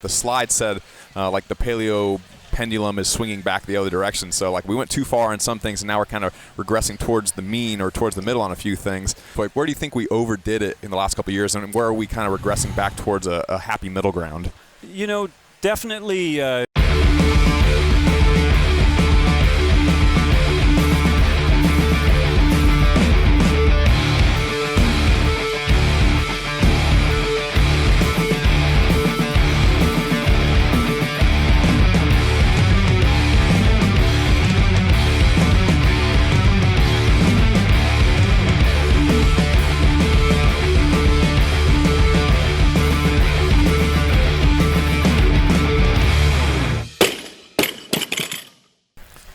The slide said like the paleo pendulum is swinging back the other direction. So like we went too far on some things, and now we're kind of regressing towards the mean or towards the middle on a few things. Like, where do you think we overdid it in the last couple of years, and where are we kind of regressing back towards a happy middle ground? Definitely.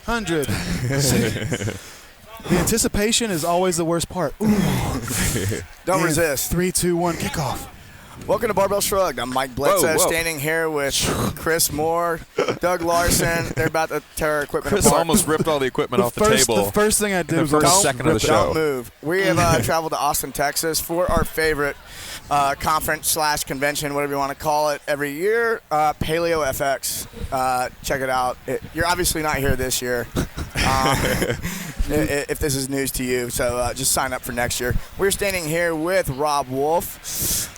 100. The anticipation is always the worst part. Don't resist. 3, 2, 1, kickoff. Welcome to Barbell Shrugged. I'm Mike Bledsoe, Whoa. standing here with Chris Moore, Doug Larson. They're about to tear our equipment Chris apart. almost ripped all the equipment off the table. The first thing I did was first second of the show. Don't move. We have traveled to Austin, Texas for our favorite conference/convention, whatever you want to call it, every year. Paleo FX. Check it out. You're obviously not here this year. If this is news to you, so just sign up for next year. We're standing here with Robb Wolf,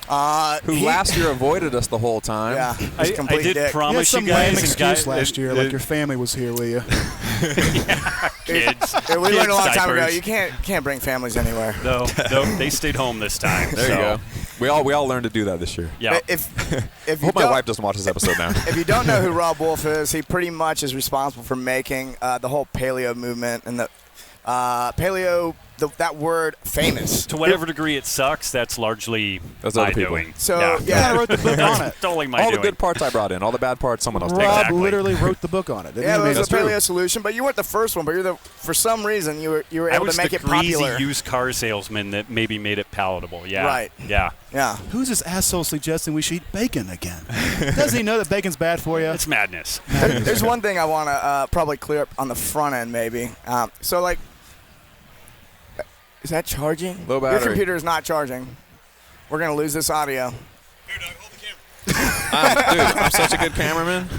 who last year avoided us the whole time. Yeah, I did dick. promise you you had some lame guys. excuse last year, like your family was here, will you? Kids. We learned a long time ago. Diapers. You can't bring families anywhere. No, they stayed home this time. There you go. We all learned to do that this year. Yeah. If I you hope my don't- wife doesn't watch this episode now. If you don't know who Robb Wolf is, he pretty much is responsible for making the whole paleo movement and the paleo, that word, famous. To whatever degree it sucks, that's largely That's my other people. doing. So, Yeah, I wrote the book on it. Totally my All doing. the good parts I brought in. All the bad parts, someone else takes. Rob Exactly. literally wrote the book on it. Didn't Yeah, he? it was That's a paleo true. solution, but you weren't the first one. But for some reason you were I able was to make the it greasy popular. used car salesman that maybe made it palatable. Yeah. Right. Yeah. Yeah. Who's this asshole suggesting we should eat bacon again? Does he know that bacon's bad for you? It's madness. There's one thing I want to probably clear up on the front end, maybe. So like. Is that charging? Low Your battery. computer is not charging. We're going to lose this audio. Dude, I'm such a good cameraman.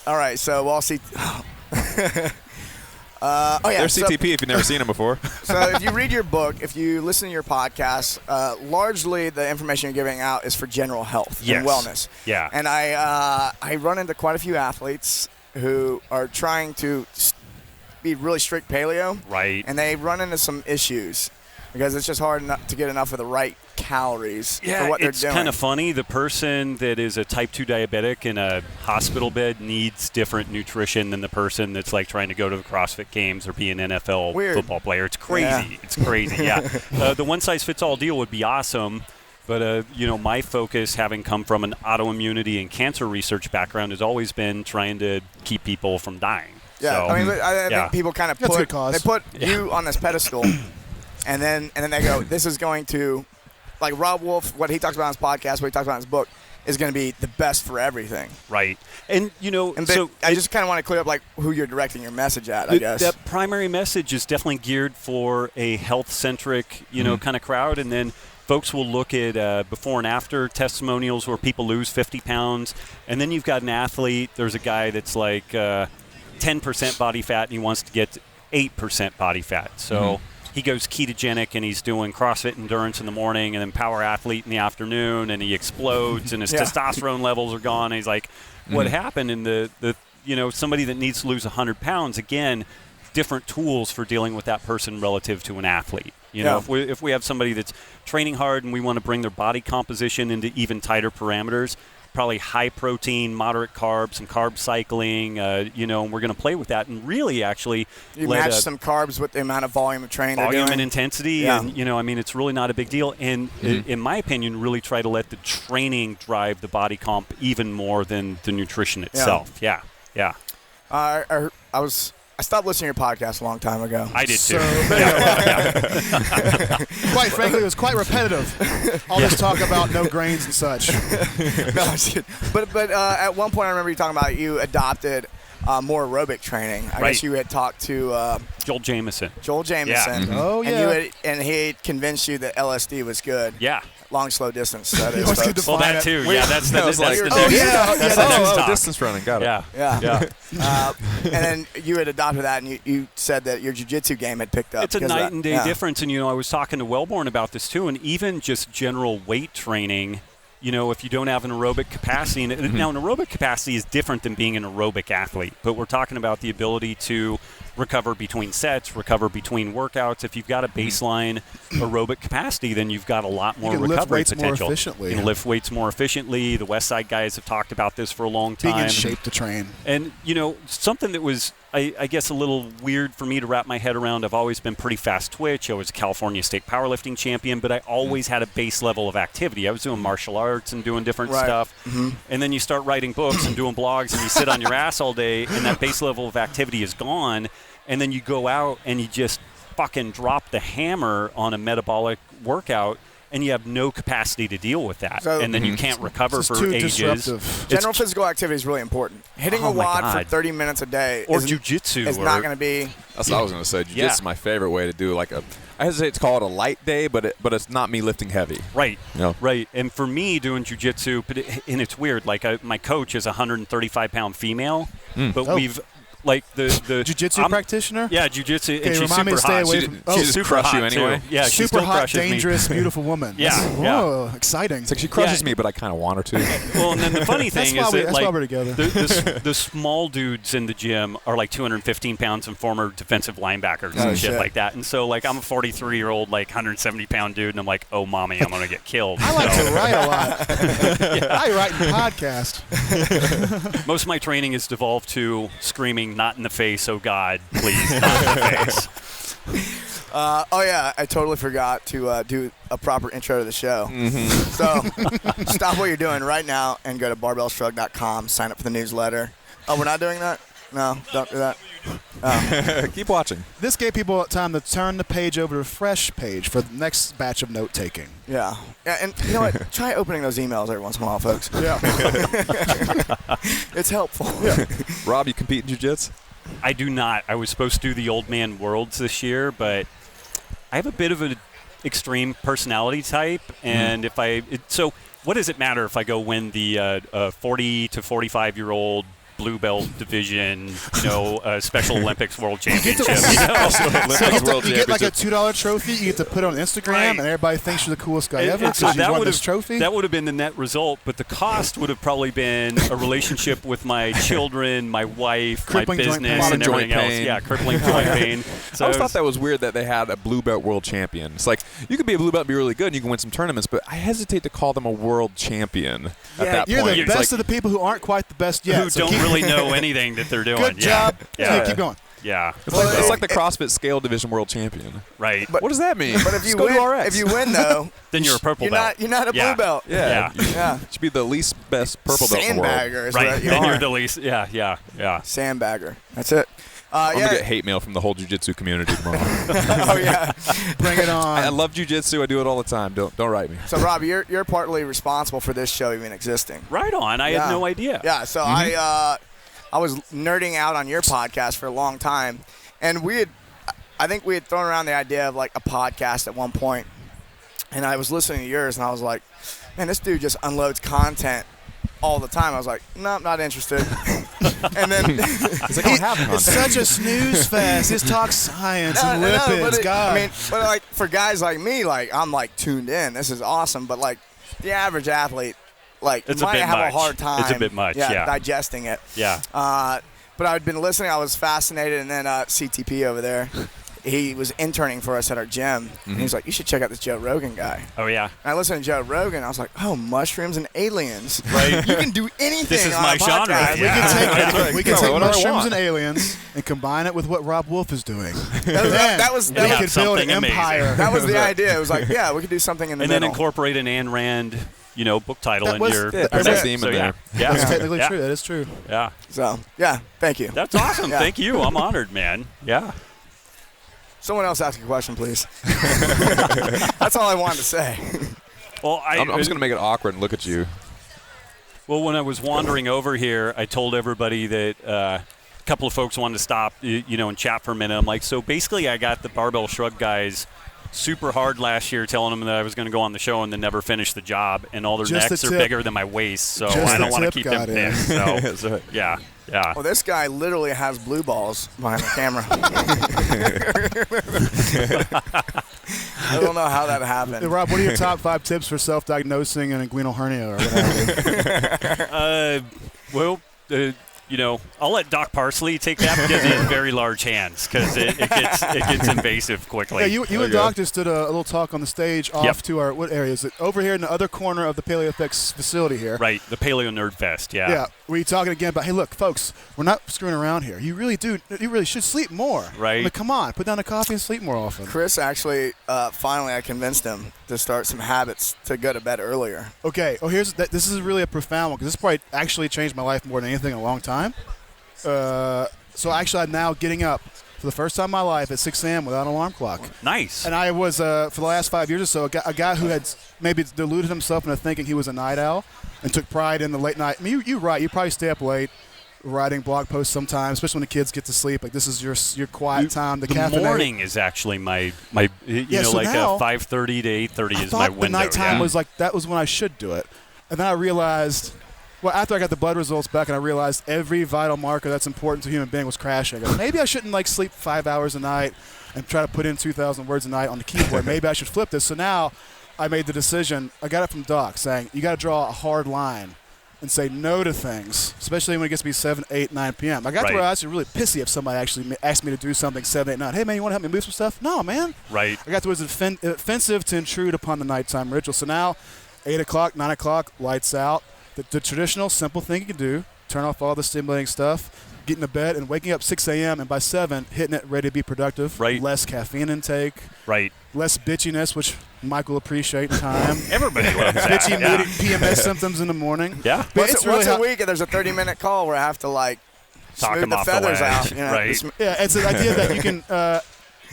All right, so we'll see. Oh, yeah. There's CTP if you've never seen him before. So if you read your book, if you listen to your podcast, largely the information you're giving out is for general health Yes. and wellness. Yeah. And I run into quite a few athletes who are trying to be really strict paleo. Right. And they run into some issues because it's just hard enough to get enough of the right calories for what they're it's doing. kind of funny. The person that is a type 2 diabetic in a hospital bed needs different nutrition than the person that's like trying to go to the CrossFit Games or be an NFL Weird. football player. It's crazy. Yeah. It's crazy, yeah. The one-size-fits-all deal would be awesome. But, my focus, having come from an autoimmunity and cancer research background, has always been trying to keep people from dying. Yeah, So, I mean, I think people kind of That's a good cause. they put you on this pedestal, and then they go, this is going to, like Robb Wolf, what he talks about on his podcast, what he talks about in his book, is going to be the best for everything. Right. And, And so I just kind of want to clear up like who you're directing your message at, I guess. That primary message is definitely geared for a health-centric, kind of crowd, and then folks will look at before and after testimonials where people lose 50 pounds, and then you've got an athlete. There's a guy that's like 10% body fat, and he wants to get 8% body fat. So he goes ketogenic, and he's doing CrossFit endurance in the morning, and then power athlete in the afternoon, and he explodes, and his testosterone levels are gone. And he's like, what happened? And the somebody that needs to lose 100 pounds, again, different tools for dealing with that person relative to an athlete. If we have somebody that's training hard and we want to bring their body composition into even tighter parameters, probably high protein, moderate carbs, and carb cycling, and we're going to play with that and really actually you match some carbs with the amount of volume of training they're volume doing. and intensity, and it's really not a big deal. And in my opinion, really try to let the training drive the body comp even more than the nutrition itself. Yeah. I stopped listening to your podcast a long time ago. I did too. Quite frankly, it was quite repetitive. All this talk about no grains and such. But at one point I remember you talking about you adopted more aerobic training. I guess you had talked to Joel Jamieson. Joel Jamieson. Oh, yeah. And he had convinced you that LSD was good. Yeah. long, slow distance that You is. always folks. get Well, that it. too. Yeah, that's the was like, next. oh, yeah, That's the next talk. distance running. Got it. Yeah. Yeah. And then you had adopted that, and you said that your jiu-jitsu game had picked up. It's a because of night that. and day difference, and I was talking to Wellborn about this too, and even just general weight training. If you don't have an aerobic capacity, and now an aerobic capacity is different than being an aerobic athlete, but we're talking about the ability to recover between sets, recover between workouts. If you've got a baseline aerobic capacity, then you've got a lot more You can lift recovery weights more potential. efficiently. You can lift weights more efficiently. The West Side guys have talked about this for a long time. Being in shape to train. And, something that was, I guess, a little weird for me to wrap my head around. I've always been pretty fast twitch. I was a California state powerlifting champion, but I always had a base level of activity. I was doing martial arts and doing different stuff. And then you start writing books and doing blogs, and you sit on your ass all day, and that base level of activity is gone. And then you go out and you just fucking drop the hammer on a metabolic workout, and you have no capacity to deal with that. So- and then you can't recover It's for too ages. disruptive. General physical activity is really important. Hitting Oh a my wad for God. 30 minutes a day Or is jujitsu. It's not going to be. That's what I was going to say. Jiu-jitsu is my favorite way to do I hesitate to call it a light day, but it's not me lifting heavy. Right. No. Right. And for me, doing jiu-jitsu, and it's weird, my coach is a 135-pound female, but we've – the Jiu-jitsu practitioner? Yeah, jiu-jitsu, Okay, and she's remind me super to stay hot. away She- from- she's just super crush you hot, anyway? too. Yeah, she Super still hot, crushes me. dangerous, beautiful woman. Yeah, That's- yeah. Whoa, exciting. It's like she crushes Yeah. me, but I kind of want her to. Well, and then the funny thing That's is why that that's why we're together. the small dudes in the gym are like 215 pounds and former defensive linebackers and shit shit. like that. And so I'm a 43-year-old 170-pound dude, and I'm like, oh, mommy, I'm gonna get killed. I like So, to write a lot. I write in podcast. most of my training is devolved to screaming, "Not in the face, oh God, please, not in the face." Oh yeah, I totally forgot to do a proper intro to the show. So stop what you're doing right now and go to barbellshrugged.com. Sign up for the newsletter. Oh, we're not doing that? No, don't do that. Keep watching. This gave people time to turn the page over to a fresh page for the next batch of note taking. Yeah, and you know what? Try opening those emails every once in a while, folks. Yeah. It's helpful. Rob, you compete in jiu-jitsu? I do not. I was supposed to do the Old Man Worlds this year, but I have a bit of an extreme personality type, and so what does it matter if I go win the 40 to 45-year-old blue belt division, Special Olympics World Championship? So you get like a $2 trophy. You get to put it on Instagram, Right. and everybody thinks you're the coolest guy ever And so because you won would this trophy. That would have been the net result, but the cost would have probably been a relationship with my children, my wife, Crippling my joint business, pain. and Joint everything else. pain. Yeah, crippling joint pain. So I always thought that was weird that they had a blue belt world champion. It's like you could be a blue belt and be really good and you can win some tournaments, but I hesitate to call them a world champion at that You're point. the It's best like, of the people who aren't quite the best yet. who so don't keep- really know anything that they're doing. Good job. Yeah. Keep going. Yeah. it's like the CrossFit scale division world champion. Right. What does that mean? But if you Let's go win, to RX. if you win though, Then you're a purple belt. You're not a Yeah. blue belt. yeah, Yeah. Yeah. You should be the least best purple belt in the world. Sandbagger is Right. what you Then are. you're the least. Yeah. Sandbagger. That's it. I'm gonna get hate mail from the whole jiu-jitsu community tomorrow. Oh yeah. Bring it on. I love jiu-jitsu. I do it all the time. Don't write me. So Rob, you're partly responsible for this show even existing. Right on. I had no idea. Yeah. So I was nerding out on your podcast for a long time, and I think we had thrown around the idea of like a podcast at one point, and I was listening to yours, and I was like, man, this dude just unloads content all the time. I was like, no, not interested. And then It's like I don't have content. It's such a snooze fest. Just talk science and No, lipids. but God. I mean, but like for guys like me, like I'm like tuned in. This is awesome. But like the average athlete, like It's a might bit have much. a hard time. It's a bit much, yeah. digesting it. Yeah. But I'd been listening. I was fascinated, and then CTP over there, he was interning for us at our gym, and he was like, "You should check out this Joe Rogan guy." Oh yeah. And I listened to Joe Rogan. I was like, "Oh, mushrooms and aliens! Right. You can do anything." This is on my a genre. podcast. Yeah. we can No, take what do I mushrooms want? and aliens and combine it with what Rob Wolf is doing. That was we Yeah, could build an something amazing. empire. that was the idea. It was like, yeah, we could do something in the And then middle. incorporate an Ayn Rand, book title That in was- your that- There's that's a theme so in yeah. there. Yeah. That's technically Yeah. true. That is true. Yeah. So yeah, thank you. That's awesome. Yeah. Thank you. I'm honored, man. Yeah. Someone else ask a question, please. That's all I wanted to say. Well, I'm just gonna make it awkward and look at you. Well, when I was wandering over here, I told everybody that a couple of folks wanted to stop, and chat for a minute. I'm like, so basically, I got the Barbell Shrugged guys, super hard last year telling them that I was going to go on the show and then never finish the job, and all their Just necks the are tip. bigger than my waist, so Just I don't the want to tip keep them got in. pissed. So, yeah. Well, this guy literally has blue balls behind the camera. I don't know how that happened. Hey, Rob, what are your top 5 tips for self-diagnosing an inguinal hernia or whatever? I'll let Doc Parsley take that because he has very large hands because it gets invasive quickly. Yeah, you and Doc just did a little talk on the stage off to our, what area is it? Over here in the other corner of the Paleo FX facility here. Right, the Paleo Nerd Fest, yeah. Yeah, were you talking again about, hey, look, folks, we're not screwing around here. You really should sleep more. Right. I mean, come on, put down the coffee and sleep more often. Chris actually, finally, I convinced him to start some habits to go to bed earlier. Okay, this is really a profound one because this probably actually changed my life more than anything in a long time. So actually, I'm now getting up for the first time in my life at 6 a.m. without an alarm clock. Nice. And I was, for the last 5 years or so, a guy who had maybe deluded himself into thinking he was a night owl and took pride in the late night. I mean, you're right. You probably stay up late writing blog posts sometimes, especially when the kids get to sleep. Like, this is your quiet time. The morning is actually my so now, 5:30 to 8:30 is my window. The nighttime was like, that was when I should do it. And then I realized, well, after I got the blood results back and I realized every vital marker that's important to a human being was crashing, I go, maybe I shouldn't sleep 5 hours a night and try to put in 2,000 words a night on the keyboard. Maybe I should flip this. So now I made the decision. I got it from Doc saying, you got to draw a hard line and say no to things, especially when it gets to be 7, 8, 9 p.m. I got to where I was really pissy if somebody actually asked me to do something 7, 8, 9. Hey, man, you want to help me move some stuff? No, man. Right. I got to where it was offensive to intrude upon the nighttime ritual. So now 8 o'clock, 9 o'clock, lights out. The traditional, simple thing you can do, turn off all the stimulating stuff, get into bed, and waking up 6 a.m. and by 7, hitting it, ready to be productive. Right. Less caffeine intake. Right. Less bitchiness, which Mike will appreciate in time. Everybody loves that. Bitchy, moody PMS symptoms in the morning. Yeah. Once a week, there's a 30-minute call where I have to, talk smooth the feathers out. You know? Right. Yeah, it's the idea that you can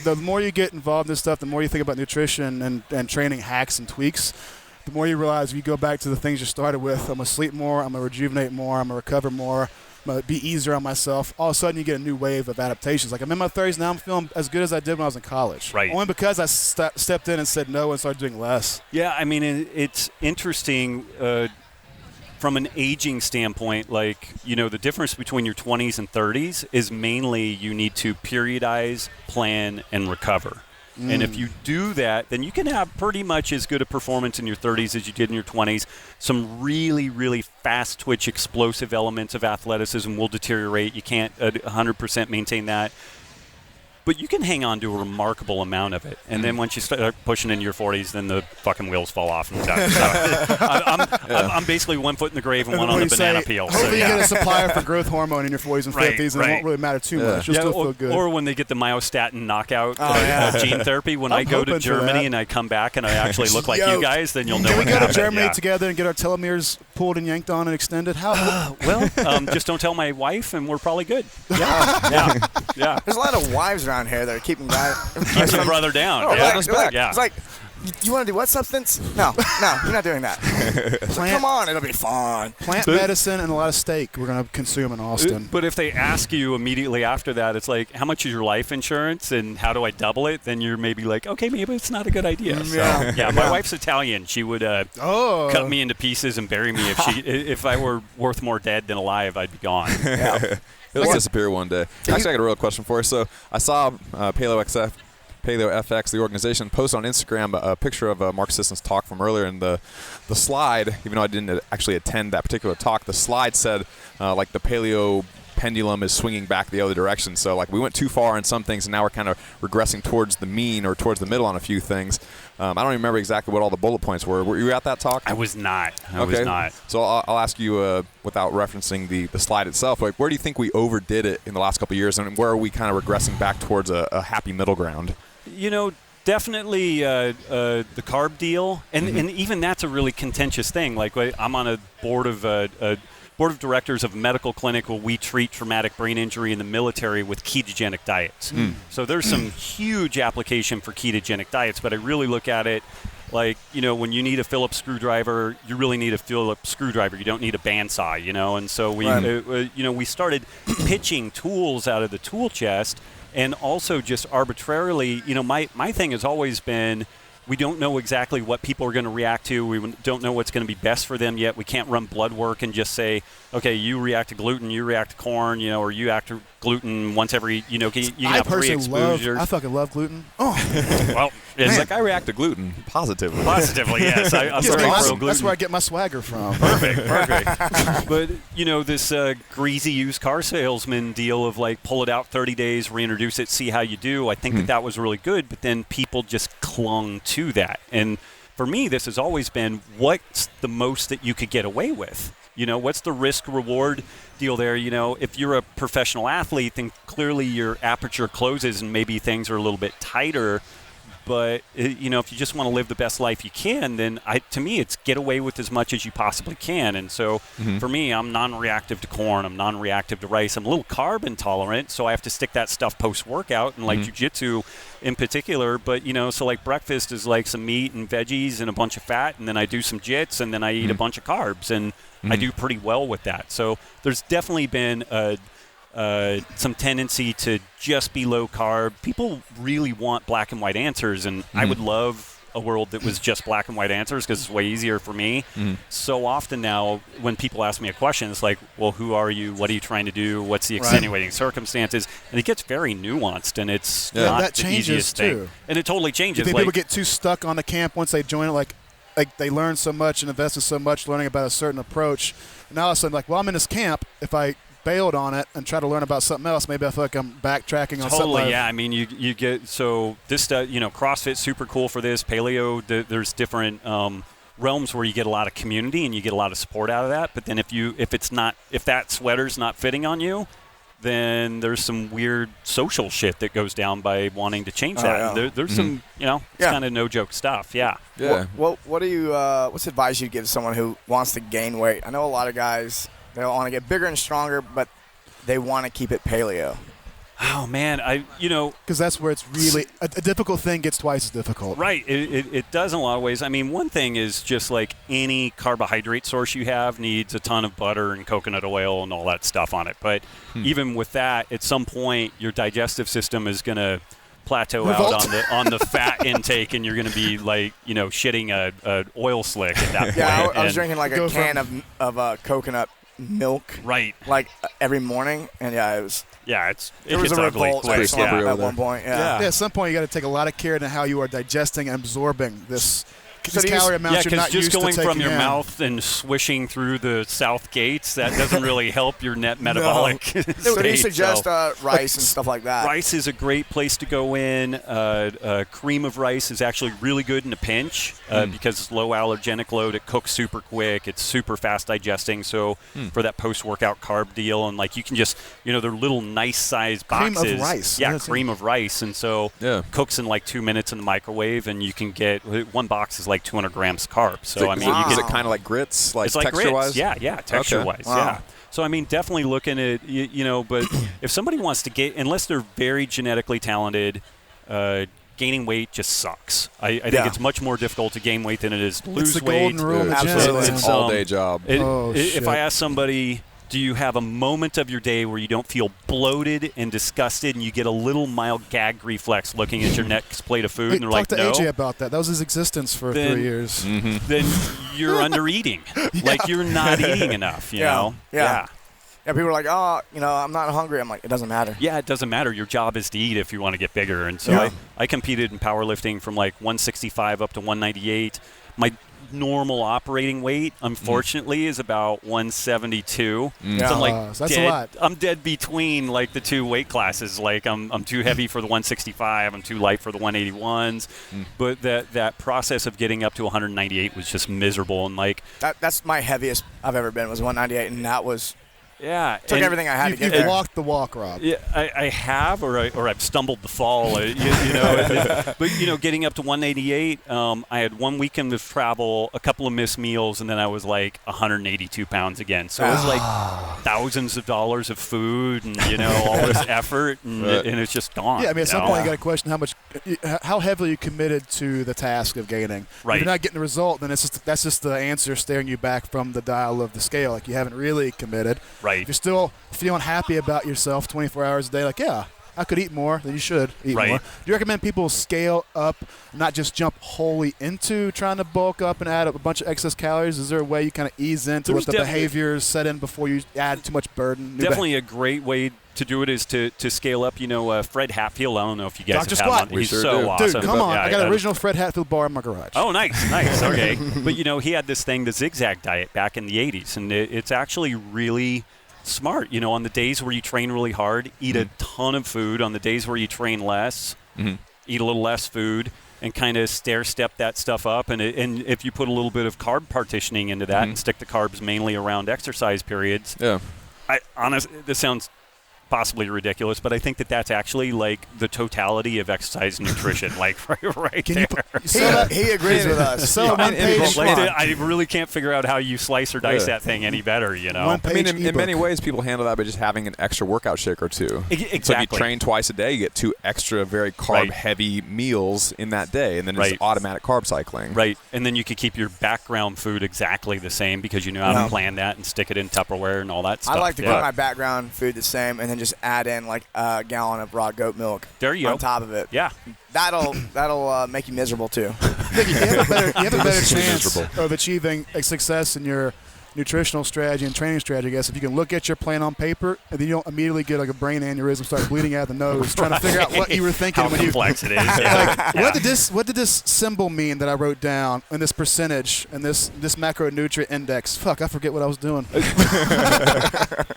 the more you get involved in this stuff, the more you think about nutrition and training hacks and tweaks, the more you realize if you go back to the things you started with, I'm going to sleep more, I'm going to rejuvenate more, I'm going to recover more, I'm going to be easier on myself. All of a sudden, you get a new wave of adaptations. Like, I'm in my 30s now, I'm feeling as good as I did when I was in college. Right. Only because I stepped in and said no and started doing less. Yeah, I mean, it's interesting from an aging standpoint. The difference between your 20s and 30s is mainly you need to periodize, plan, and recover. And if you do that, then you can have pretty much as good a performance in your 30s as you did in your 20s. Some really, really fast twitch, explosive elements of athleticism will deteriorate. You can't 100% maintain that. But you can hang on to a remarkable amount of it. And then once you start pushing into your 40s, then the fucking wheels fall off and done. So I'm basically 1 foot in the grave and one on the banana peel. Hopefully you get a supplier for growth hormone in your 40s and 50s, and it won't really matter too much. You'll still feel good. Or when they get the myostatin knockout gene therapy. When I go to Germany and I come back and I actually look like you guys, then you'll know what happened. Can we go to Germany together and get our telomeres pulled and yanked on and extended? How? Just don't tell my wife, and we're probably good. Yeah. There's a lot of wives around here that are keeping your brother down. It's like, you want to do what substance? No, you're not doing that. Come on, it'll be fun. Plant medicine and a lot of steak we're going to consume in Austin. But if they ask you immediately after that, it's like, how much is your life insurance and how do I double it? Then you're maybe like, okay, maybe it's not a good idea. So, my wife's Italian. She would cut me into pieces and bury me. If I were worth more dead than alive, I'd be gone. Yeah. It'll disappear one day. Actually, I got a real question for you. So I saw Paleo FX, the organization, post on Instagram a picture of Mark Sisson's talk from earlier, and the slide, even though I didn't actually attend that particular talk, the slide said the Paleo pendulum is swinging back the other direction. So we went too far on some things, and now we're kind of regressing towards the mean or towards the middle on a few things. I don't even remember exactly what all the bullet points were. Were you at that talk? I was not. I was not. So I'll ask you, without referencing the slide itself, where do you think we overdid it in the last couple of years, and where are we kind of regressing back towards a happy middle ground? Definitely the carb deal, and even that's a really contentious thing. I'm on a board of directors of a medical clinic where we treat traumatic brain injury in the military with ketogenic diets. So there's some huge application for ketogenic diets, but I really look at it when you need a Phillips screwdriver, you really need a Phillips screwdriver. You don't need a bandsaw, And so we started pitching tools out of the tool chest And also just arbitrarily, my thing has always been, we don't know exactly what people are going to react to. We don't know what's going to be best for them yet. We can't run blood work and just say, okay, you react to gluten, you react to corn, or you react to gluten once every, you can have 3 exposures. I fucking love gluten. Oh, well, it's like I react to gluten positively. Positively, yes. I'm very pro-gluten. That's where I get my swagger from. Perfect. But, this greasy used car salesman deal of like pull it out 30 days, reintroduce it, see how you do, I think that was really good, but then people just clung to that. And for me, this has always been, what's the most that you could get away with? What's the risk-reward deal there? If you're a professional athlete, then clearly your aperture closes and maybe things are a little bit tighter. But, if you just want to live the best life you can, then to me, it's get away with as much as you possibly can. And so for me, I'm non-reactive to corn. I'm non-reactive to rice. I'm a little carb intolerant, so I have to stick that stuff post-workout and like jiu-jitsu in particular. But, so like breakfast is like some meat and veggies and a bunch of fat, and then I do some jits, and then I eat a bunch of carbs. And I do pretty well with that. So there's definitely been some tendency to just be low carb. People really want black and white answers, and I would love a world that was just black and white answers because it's way easier for me. So often now when people ask me a question, it's like, well, who are you? What are you trying to do? What's the extenuating circumstances? And it gets very nuanced, and it's not that the changes easiest too. thing. And it totally changes. You think people get too stuck on the camp once they join it, like they learn so much and invested so much learning about a certain approach. And now all of a sudden, like, well, I'm in this camp. If I bailed on it and try to learn about something else, maybe I feel like I'm backtracking on something. Totally, yeah. I mean, you get, so this stuff, CrossFit's super cool for this. Paleo, there's different realms where you get a lot of community and you get a lot of support out of that. But then if that sweater's not fitting on you, then there's some weird social shit that goes down by wanting to change that. Yeah. There's some, it's kind of no joke stuff. Yeah. Yeah. What do you? What's advice you give someone who wants to gain weight? I know a lot of guys, they want to get bigger and stronger, but they want to keep it paleo. Oh man, because that's where it's really a difficult thing gets twice as difficult. Right, it does in a lot of ways. I mean, one thing is just like any carbohydrate source you have needs a ton of butter and coconut oil and all that stuff on it. But even with that, at some point, your digestive system is going to plateau out on the fat intake, and you're going to be like shitting a oil slick at that point. Yeah, I was drinking like a can of coconut milk, right? Like every morning, and it was. Yeah, it was a revolt at one point. Yeah, at some point you got to take a lot of care in how you are digesting and absorbing this calorie amount you're not just used to going taking from your mouth and swishing through the south gates, that doesn't really help your net metabolic state. So do you suggest rice and stuff like that? Rice is a great place to go in. Cream of rice is actually really good in a pinch because it's low allergenic load. It cooks super quick. It's super fast digesting. So for that post-workout carb deal, and like you can just, they're little nice-sized boxes. Cream of rice. Yeah, cream of rice. And so cooks in like 2 minutes in the microwave, and you can get one box is like 200 grams of carbs. So I mean, you get it kind of like grits, like it's like texture-wise. Yeah, texture-wise. Wow. Yeah. So I mean, definitely looking at but if somebody wants to get, unless they're very genetically talented, gaining weight just sucks. I think it's much more difficult to gain weight than it is to lose weight. It's the weight. golden rule. Absolutely, it's an all-day job. If I ask somebody, do you have a moment of your day where you don't feel bloated and disgusted and you get a little mild gag reflex looking at your next plate of food, and they're like, talk to AJ about that. That was his existence for 3 years. Then you're under eating. Like you're not eating enough, you know? Yeah. Yeah, people are like, I'm not hungry. I'm like, it doesn't matter. Yeah, it doesn't matter. Your job is to eat if you want to get bigger. And so I competed in powerlifting from like 165 up to 198. My normal operating weight, unfortunately, is about 172. So I'm like that's a lot. I'm dead between like the two weight classes. Like I'm too heavy for the 165. I'm too light for the 181s. But that process of getting up to 198 was just miserable. And like that's my heaviest I've ever been was 198, and that was. Yeah, took everything I had to get there. You've walked the walk, Rob. Yeah, I have, or I've stumbled the fall. But getting up to 188, I had 1 weekend of travel, a couple of missed meals, and then I was like 182 pounds again. So it was like thousands of dollars of food, and all this effort, and it's just gone. Yeah, I mean, at some point you got to question how heavily you committed to the task of gaining. Right. If you're not getting the result, then that's just the answer staring you back from the dial of the scale. Like you haven't really committed. Right. If you're still feeling happy about yourself 24 hours a day, like, I could eat more, then you should eat Right. more. Do you recommend people scale up, not just jump wholly into trying to bulk up and add up a bunch of excess calories? Is there a way you kind of ease into There's let the definitely- behaviors set in before you add too much burden? Definitely a great way to do it is to scale up. Fred Hatfield, I don't know if you guys Dr. have had Squat. him. We He's sure so do. awesome. Dude, come on. Yeah, I got an original Fred Hatfield bar in my garage. Oh, nice. Okay. But, he had this thing, the zigzag diet, back in the 80s, and it's actually really smart. On the days where you train really hard, eat a ton of food. On the days where you train less, eat a little less food, and kind of stair-step that stuff up. And if you put a little bit of carb partitioning into that and stick the carbs mainly around exercise periods, Yeah. this sounds possibly ridiculous, but I think that's actually like the totality of exercise nutrition, like right Can there. He agrees with us. So one page, I really can't figure out how you slice or dice that thing any better, One I mean, page in many ways, people handle that by just having an extra workout shake or two. Exactly. So if you train twice a day, you get 2 extra very carb-heavy meals in that day, and then it's automatic carb cycling. Right, and then you could keep your background food exactly the same because you know how to plan that and stick it in Tupperware and all that stuff. I like to keep my background food the same and then just add in like a gallon of raw goat milk There you on go. top of it. Yeah. That'll make you miserable too. you have a better chance Miserable. of achieving a success in your nutritional strategy and training strategy, I guess, if you can look at your plan on paper and then you don't immediately get like a brain aneurysm, start bleeding out of the nose, trying to figure out what you were thinking How when you. complex it is. Yeah. What did this symbol mean that I wrote down, and this percentage, and this macronutrient index? Fuck, I forget what I was doing.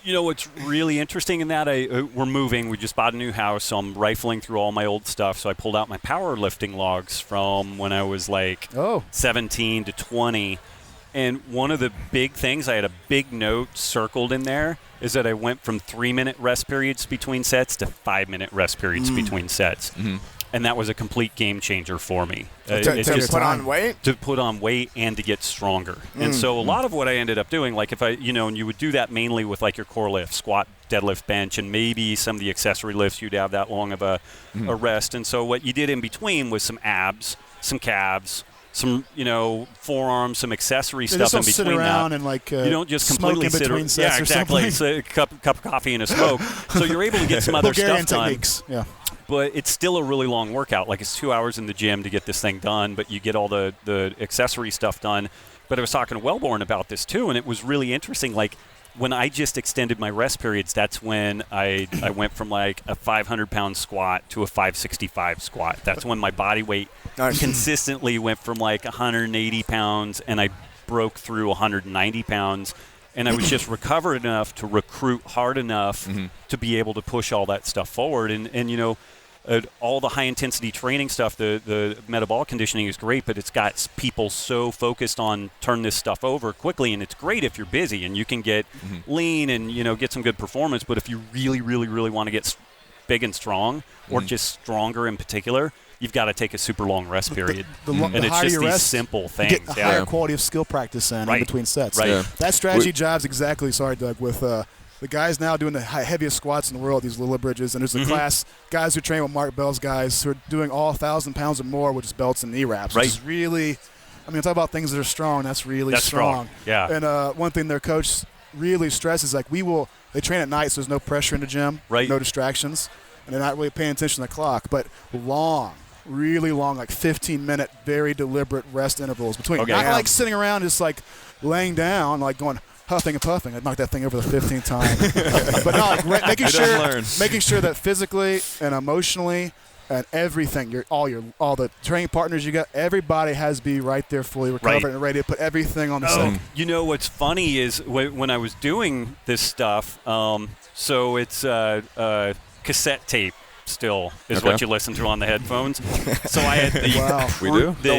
What's really interesting in that, we're moving. We just bought a new house, so I'm rifling through all my old stuff. So I pulled out my powerlifting logs from when I was like 17 to 20. And one of the big things, I had a big note circled in there, is that I went from 3-minute rest periods between sets to 5-minute rest periods between sets. And that was a complete game changer for me. To put on weight? To put on weight and to get stronger. And so a lot of what I ended up doing, like if I, and you would do that mainly with like your core lift, squat, deadlift, bench, and maybe some of the accessory lifts, you'd have that long of a rest. And so what you did in between was some abs, some calves, some, forearms, some accessory stuff in between sit around that. and like you don't just smoke completely in sit between around. sets Yeah, or exactly. something. It's a cup of coffee and a smoke. So you're able to get some other Bulgarian stuff done. techniques. Yeah. But it's still a really long workout. Like, it's 2 hours in the gym to get this thing done, but you get all the accessory stuff done. But I was talking to Wellborn about this too, and it was really interesting. Like, when I just extended my rest periods, that's when I went from like a 500-pound squat to a 565 squat. That's when my body weight consistently went from like 180 pounds, and I broke through 190 pounds. And I was just recovered enough to recruit hard enough to be able to push all that stuff forward. And all the high-intensity training stuff, the metabolic conditioning is great, but it's got people so focused on turn this stuff over quickly. And it's great if you're busy and you can get lean and, get some good performance. But if you really, really, really want to get big and strong, or just stronger in particular, you've got to take a super long rest period. And it's higher just you these rest, simple things. you get a higher quality of skill practice in between sets. Right. Yeah. That strategy jives exactly, sorry, Doug, with the guys now doing the heaviest squats in the world, these Lilla Bridges. And there's a class, guys who train with Mark Bell's guys who are doing all 1,000 pounds or more with just belts and knee wraps. Which is really, talk about things that are strong, that's really strong. Yeah. And one thing their coach really stresses, like, they train at night, so there's no pressure in the gym, no distractions, and they're not really paying attention to the clock. But really long, like 15-minute, very deliberate rest intervals between. Not like sitting around just like laying down, like going huffing and puffing. I'd knock that thing over the 15th time. But no, like making sure that physically and emotionally and everything, all the training partners you got, everybody has to be right there fully recovered and ready to put everything on the set. What's funny is when I was doing this stuff, so it's cassette tape still is what you listen to on the headphones. So I had the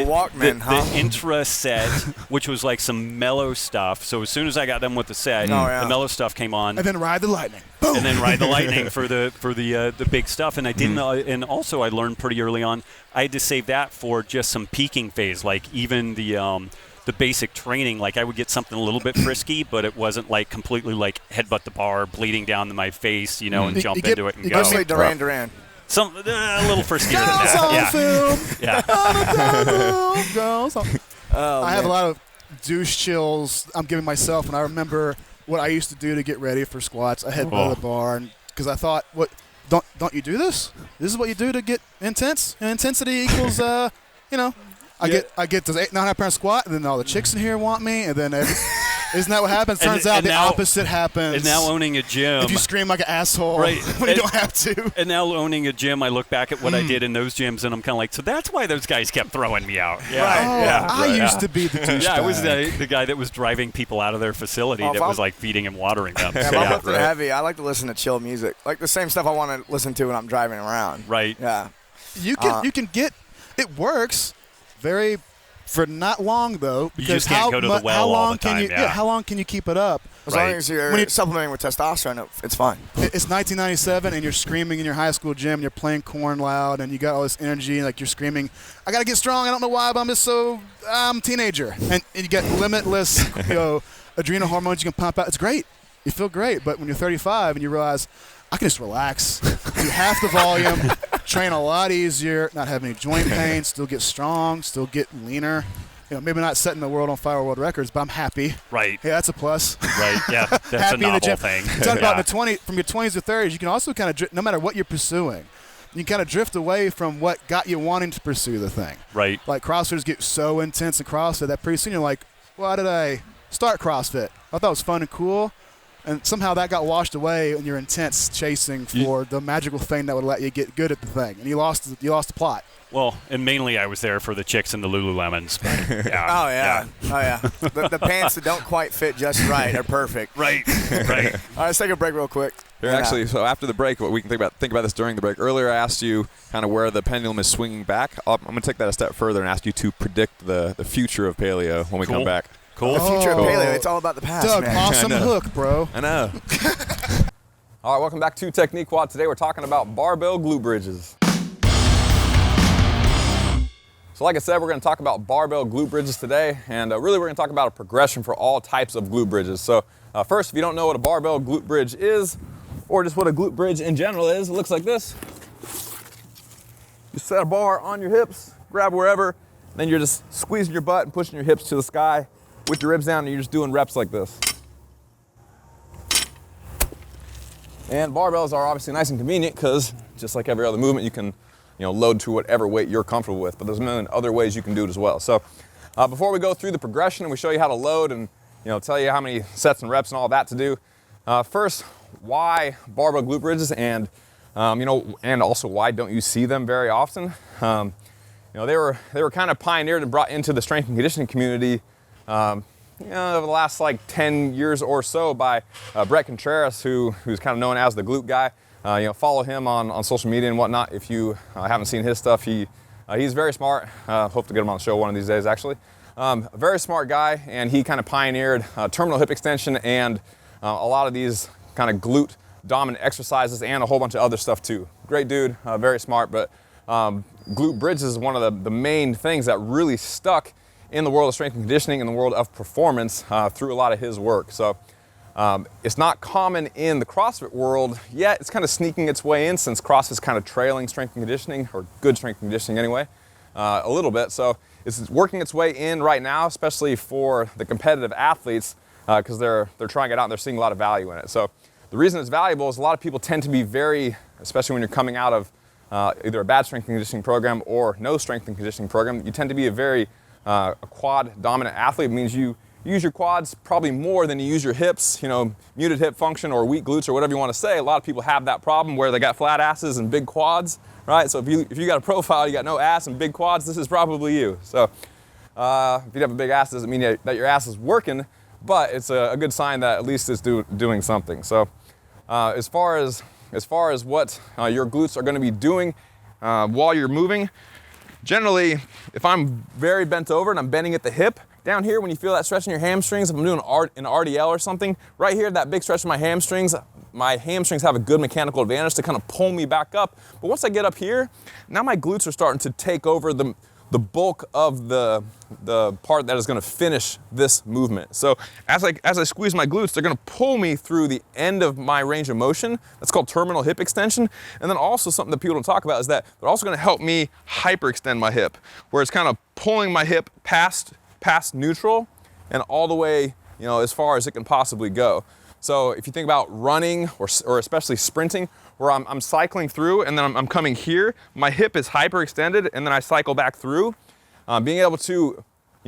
Walkman, the intra set, which was like some mellow stuff. So as soon as I got done with the set, the mellow stuff came on, and then Ride the Lightning. Boom. And then Ride the Lightning for the big stuff. And I didn't. And also I learned pretty early on I had to save that for just some peaking phase, like even the basic training. Like, I would get something a little bit frisky, but it wasn't like completely like headbutt the bar, bleeding down to my face, and jump into it and go. Mostly Duran. Some a little friskier than that. I have a lot of douche chills I'm giving myself, and I remember what I used to do to get ready for squats. I headbutted the bar, and because I thought don't you do this? This is what you do to get intense, and intensity equals I get this 800-900 pound squat, and then all the chicks in here want me, and then isn't that what happens? Turns out the opposite happens. And now owning a gym, if you scream like an asshole, right, when you don't have to. And now owning a gym, I look back at what I did in those gyms, and I'm kind of like, so that's why those guys kept throwing me out. Yeah, Right. I used to be the douchebag. Yeah, I was the guy that was driving people out of their facility that was like feeding and watering them. Yeah, if I'm lifting heavy, I like to listen to chill music, like the same stuff I want to listen to when I'm driving around. Right. Yeah. You can get it works very. For not long though, because you just can't go to the well how long all the time. can you? How long can you keep it up? As long as you're supplementing with testosterone, it's fine. It's 1997, and you're screaming in your high school gym. And you're playing corn loud, and you got all this energy, and like you're screaming, "I gotta get strong. I don't know why, but I'm a teenager." And you get limitless, adrenal hormones you can pump out. It's great. You feel great. But when you're 35 and you realize, I can just relax, do half the volume, train a lot easier, not have any joint pain, still get strong, still get leaner. Maybe not setting the world on fire world records, but I'm happy. Right. Yeah, that's a plus. Right. Yeah, that's a novel thing. Talking about from your 20s to 30s, you can also kind of drift, no matter what you're pursuing, you can kind of drift away from what got you wanting to pursue the thing. Right. Like CrossFitters get so intense in CrossFit that pretty soon you're like, why did I start CrossFit? I thought it was fun and cool. And somehow that got washed away in your intense chasing for the magical thing that would let you get good at the thing. And you lost the plot. Well, and mainly I was there for the chicks and the Lululemons. But Oh, yeah. The pants that don't quite fit just right are perfect. Right. All right, let's take a break real quick. Actually, so after the break, we can think about this during the break. Earlier I asked you kind of where the pendulum is swinging back. I'm going to take that a step further and ask you to predict the future of paleo when we come back. Cool. The future of paleo, it's all about the past, Doug, man. awesome hook, bro. I know. All right, welcome back to Technique Quad. Today we're talking about barbell glute bridges. So like I said, we're going to talk about barbell glute bridges today, and really we're going to talk about a progression for all types of glute bridges. So first, if you don't know what a barbell glute bridge is, or just what a glute bridge in general is, it looks like this. You set a bar on your hips, grab wherever, then you're just squeezing your butt and pushing your hips to the sky with your ribs down, and you're just doing reps like this. And barbells are obviously nice and convenient because just like every other movement, you can load to whatever weight you're comfortable with, but there's a million other ways you can do it as well. So before we go through the progression and we show you how to load and tell you how many sets and reps and all that to do, first, why barbell glute bridges, and and also why don't you see them very often? They were kind of pioneered and brought into the strength and conditioning community over the last like 10 years or so by Brett Contreras, who's kind of known as the glute guy. Follow him on social media and whatnot if you haven't seen his stuff. He's very smart. Hope to get him on the show one of these days, actually. A very smart guy, and he kind of pioneered terminal hip extension and a lot of these kind of glute dominant exercises and a whole bunch of other stuff too. Great dude, very smart, but glute bridges is one of the main things that really stuck in the world of strength and conditioning, in the world of performance through a lot of his work. So it's not common in the CrossFit world yet. It's kind of sneaking its way in since CrossFit's kind of trailing strength and conditioning, or good strength and conditioning anyway, a little bit. So it's working its way in right now, especially for the competitive athletes because they're trying it out and they're seeing a lot of value in it. So the reason it's valuable is a lot of people tend to be very, especially when you're coming out of either a bad strength and conditioning program or no strength and conditioning program, you tend to be a very a quad dominant athlete. It means you use your quads probably more than you use your hips, muted hip function or weak glutes or whatever you want to say. A lot of people have that problem where they got flat asses and big quads, right? So if you got a profile, you got no ass and big quads, this is probably you. So if you have a big ass, doesn't mean that your ass is working, but it's a good sign that at least it's doing something. So as far as what your glutes are going to be doing while you're moving, generally, if I'm very bent over and I'm bending at the hip, down here when you feel that stretch in your hamstrings, if I'm doing an RDL or something, right here, that big stretch in my hamstrings have a good mechanical advantage to kind of pull me back up. But once I get up here, now my glutes are starting to take over the bulk of the part that is going to finish this movement. So as I squeeze my glutes, they're going to pull me through the end of my range of motion. That's called terminal hip extension. And then also something that people don't talk about is that they're also going to help me hyperextend my hip, where it's kind of pulling my hip past neutral and all the way, as far as it can possibly go. So if you think about running or especially sprinting, where I'm cycling through and then I'm coming here, my hip is hyperextended and then I cycle back through. Being able to,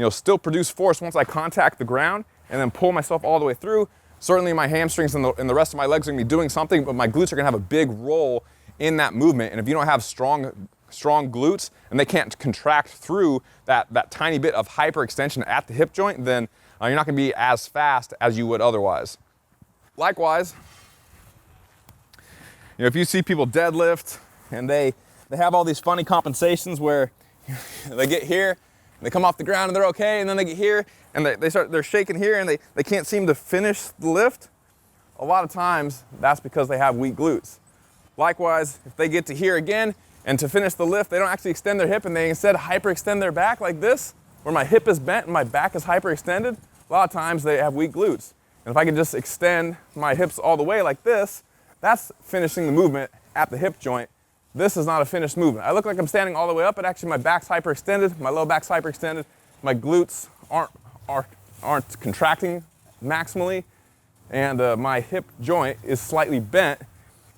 still produce force once I contact the ground and then pull myself all the way through. Certainly my hamstrings and the rest of my legs are gonna be doing something, but my glutes are gonna have a big role in that movement. And if you don't have strong glutes and they can't contract through that tiny bit of hyperextension at the hip joint, then you're not gonna be as fast as you would otherwise. Likewise, if you see people deadlift and they have all these funny compensations where they get here, they come off the ground and they're okay, and then they get here and they're shaking here and they can't seem to finish the lift. A lot of times that's because they have weak glutes. Likewise, if they get to here again and to finish the lift, they don't actually extend their hip and they instead hyperextend their back like this, where my hip is bent and my back is hyperextended, a lot of times they have weak glutes. And if I can just extend my hips all the way like this, that's finishing the movement at the hip joint. This is not a finished movement. I look like I'm standing all the way up, but actually my back's hyperextended, my low back's hyperextended, my glutes aren't contracting maximally, and my hip joint is slightly bent.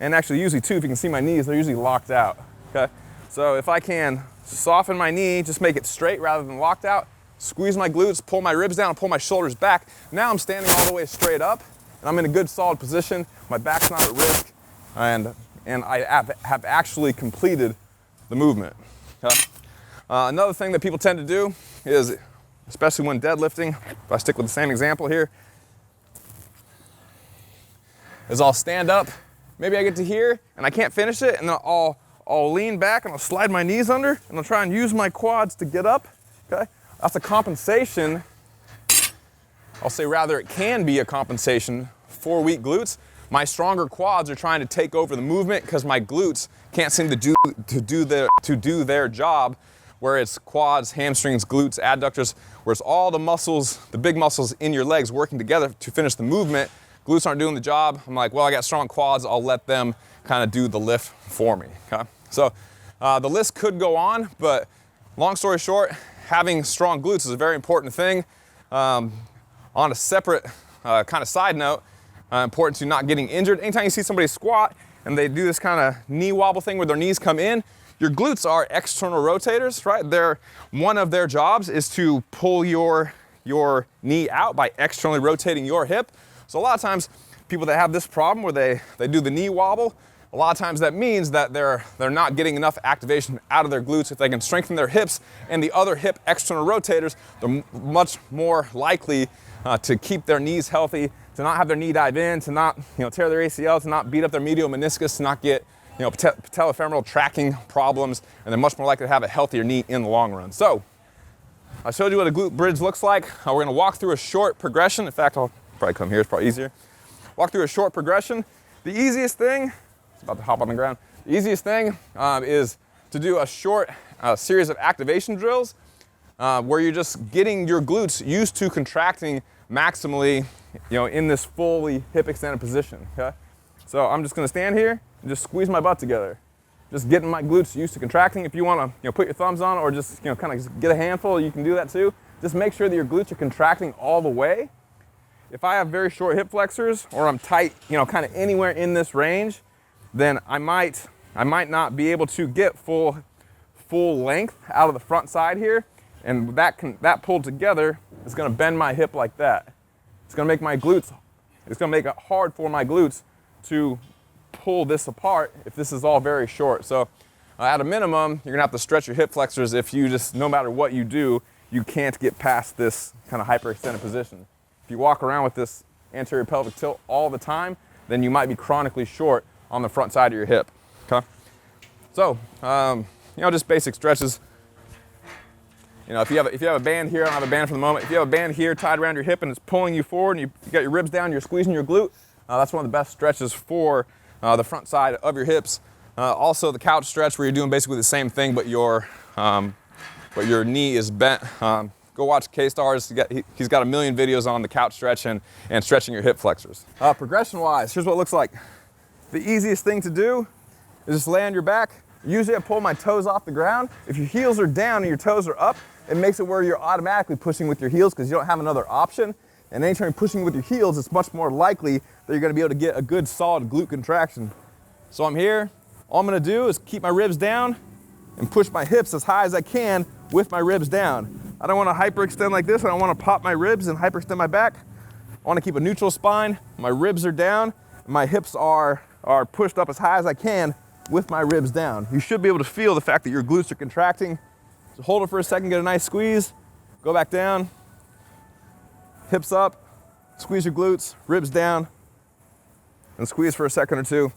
And actually usually too, if you can see my knees, they're usually locked out, okay? So if I can soften my knee, just make it straight rather than locked out, squeeze my glutes, pull my ribs down, pull my shoulders back. Now I'm standing all the way straight up, and I'm in a good solid position. My back's not at risk, and I have actually completed the movement. Okay? Another thing that people tend to do is, especially when deadlifting, if I stick with the same example here, is I'll stand up, maybe I get to here, and I can't finish it, and then I'll lean back and I'll slide my knees under, and I'll try and use my quads to get up, okay? That's a compensation. I'll say rather it can be a compensation for weak glutes. My stronger quads are trying to take over the movement because my glutes can't seem to do their job, where it's quads, hamstrings, glutes, adductors, where it's all the muscles, the big muscles in your legs working together to finish the movement. Glutes aren't doing the job. I'm like, well, I got strong quads, I'll let them kind of do the lift for me, okay? So the list could go on, but long story short, having strong glutes is a very important thing. On a separate kind of side note, important to not getting injured. Anytime you see somebody squat and they do this kind of knee wobble thing where their knees come in, your glutes are external rotators, right? One of their jobs is to pull your knee out by externally rotating your hip. So a lot of times, people that have this problem where they do the knee wobble, a lot of times that means that they're not getting enough activation out of their glutes. If they can strengthen their hips and the other hip external rotators, they're much more likely to keep their knees healthy, to not have their knee dive in, to not tear their ACL, to not beat up their medial meniscus, to not get patellofemoral tracking problems, and they're much more likely to have a healthier knee in the long run. So I showed you what a glute bridge looks like. We're going to walk through a short progression. In fact, I'll probably come here, it's probably easier. Walk through a short progression. The easiest thing, it's about to hop on the ground, the easiest thing is to do a short series of activation drills where you're just getting your glutes used to contracting maximally, in this fully hip extended position, okay? So I'm just gonna stand here and just squeeze my butt together. Just getting my glutes used to contracting. If you wanna, put your thumbs on it or just, kind of get a handful, you can do that too. Just make sure that your glutes are contracting all the way. If I have very short hip flexors or I'm tight, kind of anywhere in this range, then I might not be able to get full length out of the front side here, and that pulled together is going to bend my hip like that. It's going to make it's going to make it hard for my glutes to pull this apart if this is all very short. So at a minimum, you're going to have to stretch your hip flexors if you just, no matter what you do, you can't get past this kind of hyperextended position. If you walk around with this anterior pelvic tilt all the time, then you might be chronically short on the front side of your hip, okay? So, just basic stretches. If you have a band here, I don't have a band for the moment. If you have a band here tied around your hip and it's pulling you forward and you got your ribs down, you're squeezing your glute, that's one of the best stretches for the front side of your hips. Also the couch stretch where you're doing basically the same thing, but your knee is bent. Go watch K-Stars. He's got a million videos on the couch stretch and stretching your hip flexors. Progression-wise, here's what it looks like. The easiest thing to do is just lay on your back. Usually I pull my toes off the ground. If your heels are down and your toes are up, it makes it where you're automatically pushing with your heels because you don't have another option. And anytime you're pushing with your heels, it's much more likely that you're gonna be able to get a good solid glute contraction. So I'm here, all I'm gonna do is keep my ribs down and push my hips as high as I can with my ribs down. I don't wanna hyperextend like this, I don't wanna pop my ribs and hyperextend my back. I wanna keep a neutral spine, my ribs are down, and my hips are pushed up as high as I can with my ribs down. You should be able to feel the fact that your glutes are contracting. So hold it for a second, get a nice squeeze, go back down, hips up, squeeze your glutes, ribs down, and squeeze for a second or two.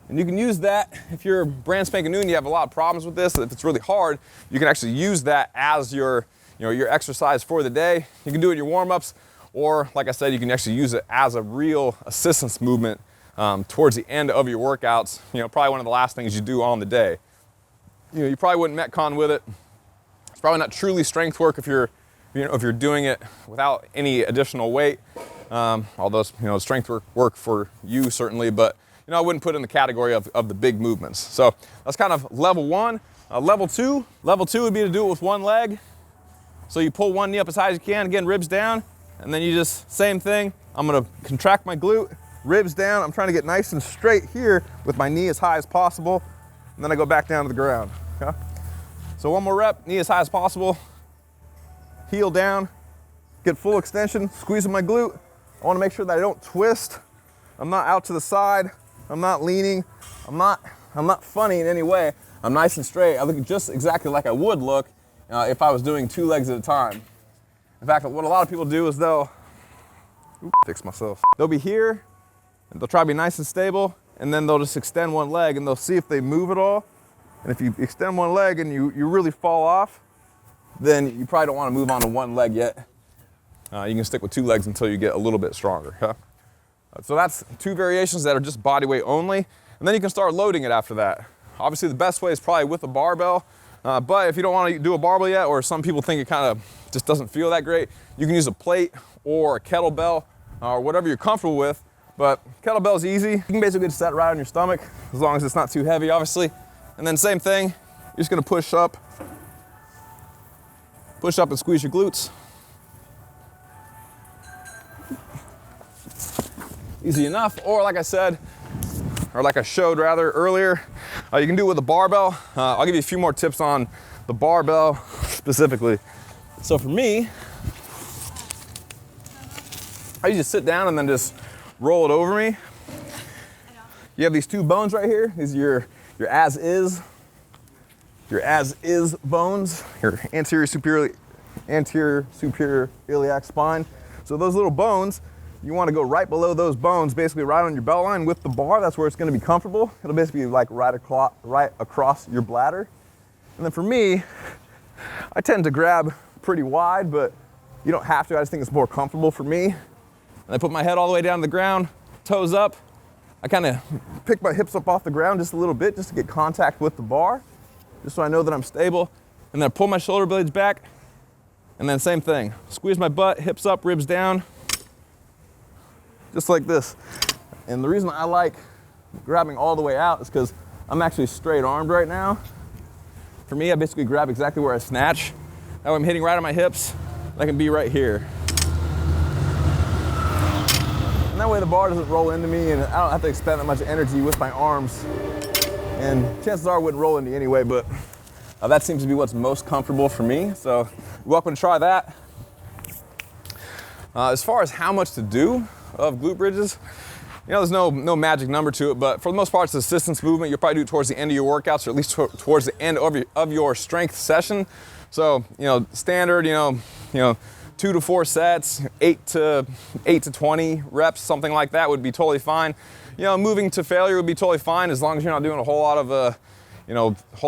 And you can use that if you're brand spanking new and you have a lot of problems with this. If it's really hard, you can actually use that as your exercise for the day. You can do it in your warm-ups, or like I said, you can actually use it as a real assistance movement towards the end of your workouts. Probably one of the last things you do on the day. You probably wouldn't Metcon with it. It's probably not truly strength work if you're doing it without any additional weight. Although strength work for you certainly, but I wouldn't put it in the category of the big movements. So that's kind of level one. Level two would be to do it with one leg. So you pull one knee up as high as you can, again, ribs down, and then you just, same thing. I'm gonna contract my glute, ribs down. I'm trying to get nice and straight here with my knee as high as possible, and then I go back down to the ground, okay? So one more rep, knee as high as possible, heel down, get full extension, squeezing my glute. I wanna make sure that I don't twist. I'm not out to the side. I'm not leaning. I'm not funny in any way. I'm nice and straight. I look just exactly like I would look if I was doing 2 legs at a time. In fact, what a lot of people do is they'll be here, and they'll try to be nice and stable, and then they'll just extend one leg, and they'll see if they move at all. And if you extend one leg and you really fall off, then you probably don't want to move on to one leg yet. You can stick with 2 legs until you get a little bit stronger. Huh? So that's 2 variations that are just body weight only, and then you can start loading it after that. Obviously the best way is probably with a barbell, but if you don't want to do a barbell yet, or some people think it kind of just doesn't feel that great, you can use a plate or a kettlebell or whatever you're comfortable with. But kettlebell's easy. You can basically just set it right on your stomach, as long as it's not too heavy, obviously. And then same thing, you're just gonna push up and squeeze your glutes. Easy enough, or like I said, or like I showed rather earlier, you can do it with a barbell. I'll give you a few more tips on the barbell specifically. So for me, I usually sit down and then just roll it over me. You have these 2 bones right here. These are your as-is bones, your anterior superior iliac spine. So those little bones, you want to go right below those bones, basically right on your belt line with the bar. That's where it's going to be comfortable. It'll basically be like right across your bladder. And then for me, I tend to grab pretty wide, but you don't have to. I just think it's more comfortable for me. And I put my head all the way down to the ground, toes up. I kind of pick my hips up off the ground just a little bit, just to get contact with the bar, just so I know that I'm stable. And then I pull my shoulder blades back, and then same thing. Squeeze my butt, hips up, ribs down, just like this. And the reason I like grabbing all the way out is because I'm actually straight armed right now. For me, I basically grab exactly where I snatch. That way I'm hitting right on my hips. I can be right here. And that way the bar doesn't roll into me, and I don't have to expend that much energy with my arms. And chances are it wouldn't roll into you anyway, but that seems to be what's most comfortable for me. So you're welcome to try that. As far as how much to do of glute bridges, there's no magic number to it, but for the most part, it's an assistance movement. You'll probably do it towards the end of your workouts, or at least towards the end of your strength session. So, standard, 2 to 4 sets, 8 to 20 reps, something like that would be totally fine. Moving to failure would be totally fine, as long as you're not doing a whole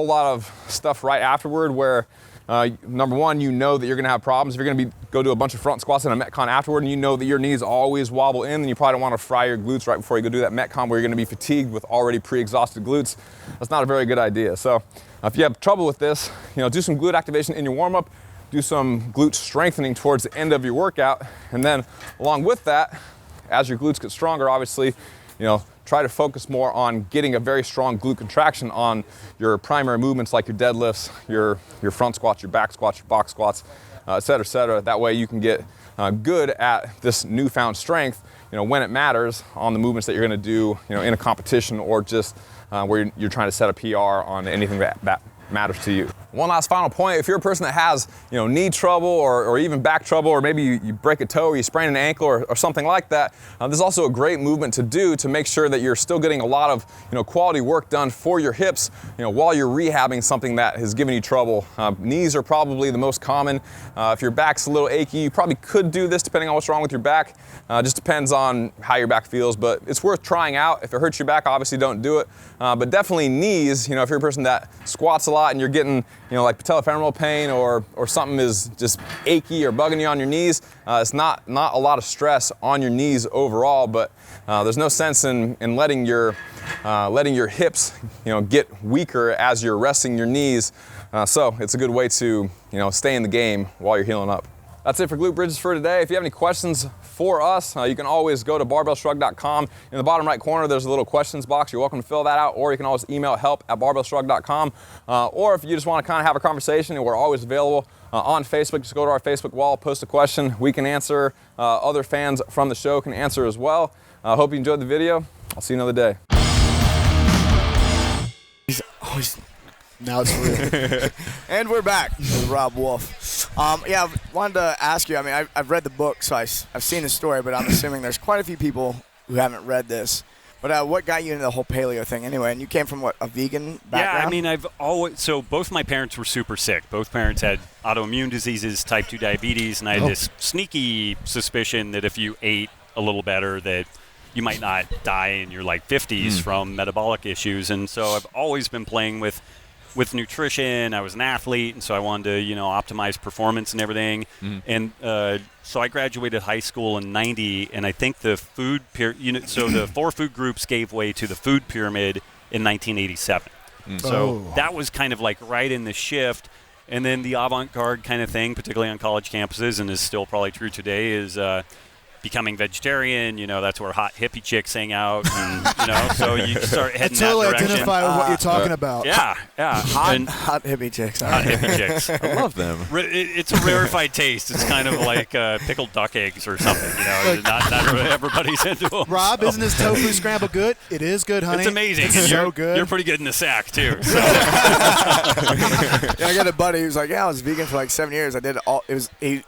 lot of stuff right afterward where number one, that you're gonna have problems. If you're gonna go do a bunch of front squats and a Metcon afterward, and you know that your knees always wobble in, then you probably don't wanna fry your glutes right before you go do that Metcon where you're gonna be fatigued with already pre-exhausted glutes. That's not a very good idea. So if you have trouble with this, do some glute activation in your warm-up, do some glute strengthening towards the end of your workout, and then along with that, as your glutes get stronger, obviously, try to focus more on getting a very strong glute contraction on your primary movements like your deadlifts, your front squats, your back squats, your box squats, et cetera, et cetera. That way you can get good at this newfound strength, when it matters on the movements that you're going to do, in a competition or just where you're trying to set a PR on anything that matters to you. One last final point, if you're a person that has knee trouble or even back trouble, or maybe you break a toe or you sprain an ankle or something like that, this is also a great movement to do to make sure that you're still getting a lot of quality work done for your hips while you're rehabbing something that has given you trouble. Knees are probably the most common. If your back's a little achy, you probably could do this depending on what's wrong with your back. Just depends on how your back feels, but it's worth trying out. If it hurts your back, obviously don't do it. But definitely knees, if you're a person that squats a lot and you're getting like patellofemoral pain or something is just achy or bugging you on your knees, it's not a lot of stress on your knees overall, but there's no sense in letting your hips get weaker as you're resting your knees. So it's a good way to stay in the game while you're healing up. That's it for glute bridges for today. If you have any questions for us, you can always go to barbellshrugged.com. In the bottom right corner, there's a little questions box. You're welcome to fill that out, or you can always email help@barbellshrugged.com. Or if you just want to kind of have a conversation, we're always available on Facebook. Just go to our Facebook wall, post a question. We can answer. Other fans from the show can answer as well. I hope you enjoyed the video. I'll see you another day. He's always... Now it's real. And we're back with Robb Wolf. I wanted to ask you, I've read the book, so I've seen the story, but I'm assuming there's quite a few people who haven't read this. But what got you into the whole paleo thing anyway? And you came from, a vegan background? Yeah, so both my parents were super sick. Both parents had autoimmune diseases, type 2 diabetes, and I had this sneaky suspicion that if you ate a little better that you might not die in your 50s from metabolic issues. And so I've always been playing with nutrition. I was an athlete, and so I wanted to, optimize performance and everything. And so I graduated high school in '90, and I think the food so the 4 food groups gave way to the food pyramid in 1987. So that was kind of right in the shift. And then the avant-garde kind of thing, particularly on college campuses, and is still probably true today, is becoming vegetarian. That's where hot hippie chicks hang out, and so you start heading that direction. Identify with what you're talking about. Yeah. Hot hippie chicks. Hot hippie chicks. I love them. It's a rarefied taste. It's kind of like pickled duck eggs or something. Not everybody's into them. Rob, isn't this tofu scramble good? It is good, honey. It's amazing. It's and so good. You're pretty good in the sack too. So. I got a buddy who's like, I was vegan for 7 years. I did it all. He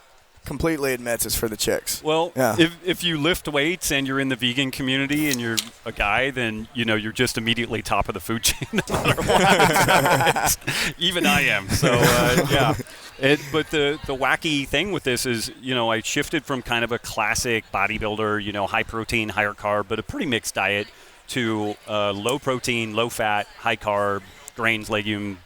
completely admits it's for the chicks. Well, if you lift weights and you're in the vegan community and you're a guy, then you're just immediately top of the food chain no matter what. Even I am. So yeah. But the wacky thing with this is, I shifted from kind of a classic bodybuilder, high protein, higher carb, but a pretty mixed diet, to low protein, low fat, high carb, grains, legume,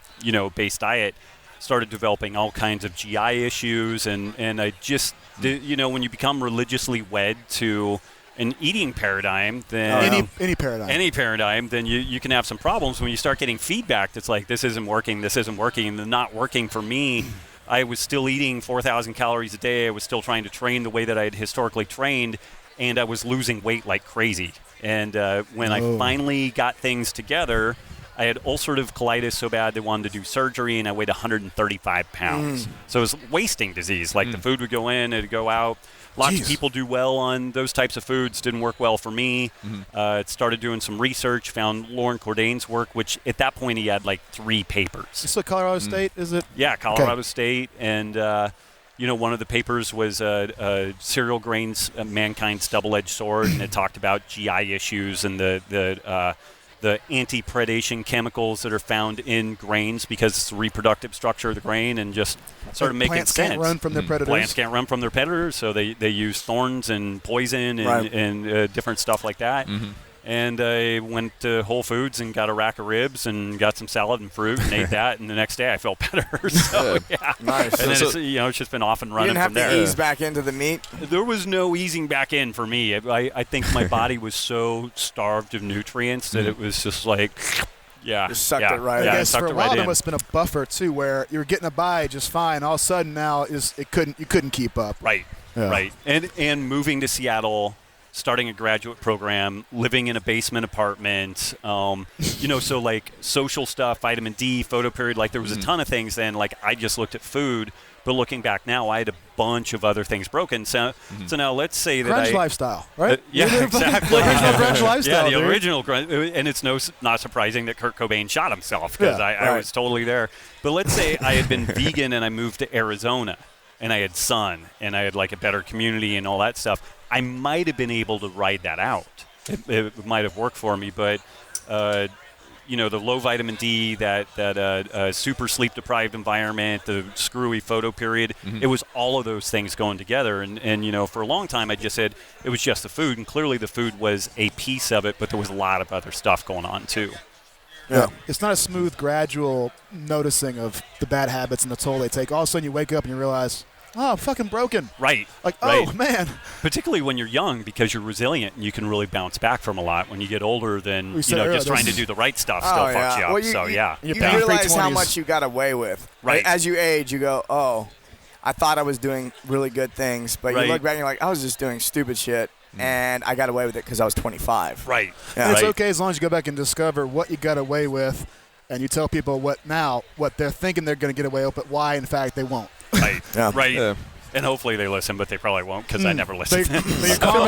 based diet. Started developing all kinds of GI issues, and I just, when you become religiously wed to an eating paradigm, then any paradigm, then you can have some problems when you start getting feedback that's like, this isn't working, and the not working for me. I was still eating 4,000 calories a day. I was still trying to train the way that I had historically trained, and I was losing weight like crazy. And when I finally got things together, I had ulcerative colitis so bad they wanted to do surgery, and I weighed 135 pounds. So it was wasting disease. The food would go in, it would go out. Lots of people do well on those types of foods. Didn't work well for me. Started doing some research, found Lauren Cordain's work, which at that point he had 3 papers. It's Colorado State, is it? Yeah, Colorado State. And, one of the papers was cereal grains, mankind's double-edged sword, and it talked about GI issues and the anti-predation chemicals that are found in grains because it's the reproductive structure of the grain, and just started making plants sense. Can't run from their predators. Plants can't run from their predators, so they use thorns and poison and different stuff like that. And I went to Whole Foods and got a rack of ribs and got some salad and fruit and ate that, and the next day I felt better. So, yeah. Nice. And then it's just been off and running from there. You didn't have to ease back into the meat? There was no easing back in for me. I think my body was so starved of nutrients that it was just just sucked it right in. I guess for a while there must have been a buffer too, where you were getting by just fine. All of a sudden now you couldn't keep up. Right. And moving to Seattle starting a graduate program, living in a basement apartment, so like social stuff, vitamin D, photo period, like there was a ton of things then, like I just looked at food, but looking back now, I had a bunch of other things broken. So now let's say that grunge lifestyle, right? Yeah, exactly. Grunge lifestyle, yeah, the dude. original grunge, and it's not surprising that Kurt Cobain shot himself because I was totally there. But let's say I had been vegan and I moved to Arizona, and I had sun, and I had like a better community and all that stuff. I might have been able to ride that out. It might have worked for me, but the low vitamin D, that super sleep-deprived environment, the screwy photo period, it was all of those things going together. And for a long time, I just said it was just the food, and clearly the food was a piece of it, but there was a lot of other stuff going on too. Yeah. It's not a smooth, gradual noticing of the bad habits and the toll they take. All of a sudden you wake up and you realize, oh, I'm fucking broken. Right. Like, right. oh, man. Particularly when you're young, because you're resilient and you can really bounce back from a lot. When you get older, then just trying to do the right stuff still fucks you up. Well, you realize how much you got away with. Right. As you age, you go, oh, I thought I was doing really good things. But you look back and you're like, I was just doing stupid shit. And I got away with it because I was 25. Right. Yeah. And it's okay as long as you go back and discover what you got away with, and you tell people what they're thinking they're going to get away with, but why, in fact, they won't. Right. Right. Yeah. And hopefully they listen, but they probably won't because I never listen. I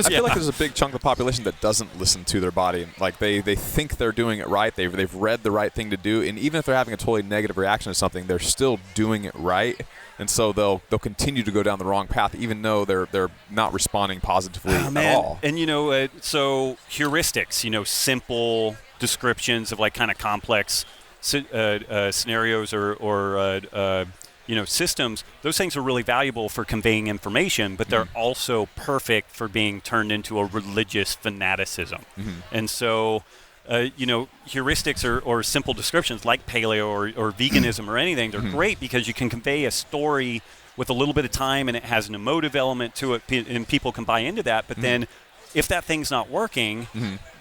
feel like there's a big chunk of the population that doesn't listen to their body. Like they think they're doing it right. They've read the right thing to do, and even if they're having a totally negative reaction to something, they're still doing it right. And so they'll continue to go down the wrong path, even though they're not responding positively at all. And so heuristics, simple descriptions of like kind of complex scenarios or systems, those things are really valuable for conveying information, but they're also perfect for being turned into a religious fanaticism. And so, heuristics or simple descriptions like paleo or veganism or anything, they're great because you can convey a story with a little bit of time and it has an emotive element to it and people can buy into that. But then if that thing's not working,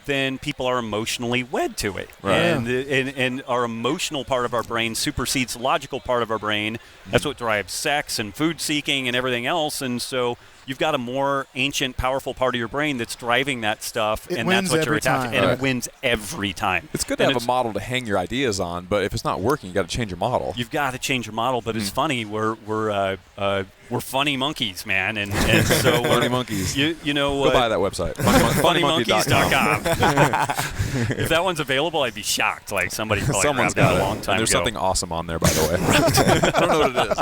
then people are emotionally wed to it. Right. And our emotional part of our brain supersedes the logical part of our brain. That's what drives sex and food seeking and everything else. And so you've got a more ancient, powerful part of your brain that's driving that stuff, and that's what you're attacking. And it wins every time. It's good to have a model to hang your ideas on, but if it's not working, you got to change your model. You've got to change your model, but it's funny. We're funny monkeys, man, and so funny monkeys. Go buy that website. Funnymonkeys.com. If that one's available, I'd be shocked. Like somebody probably someone's grabbed got it a long time and there's ago. something awesome on there, by the way. I don't know what it is.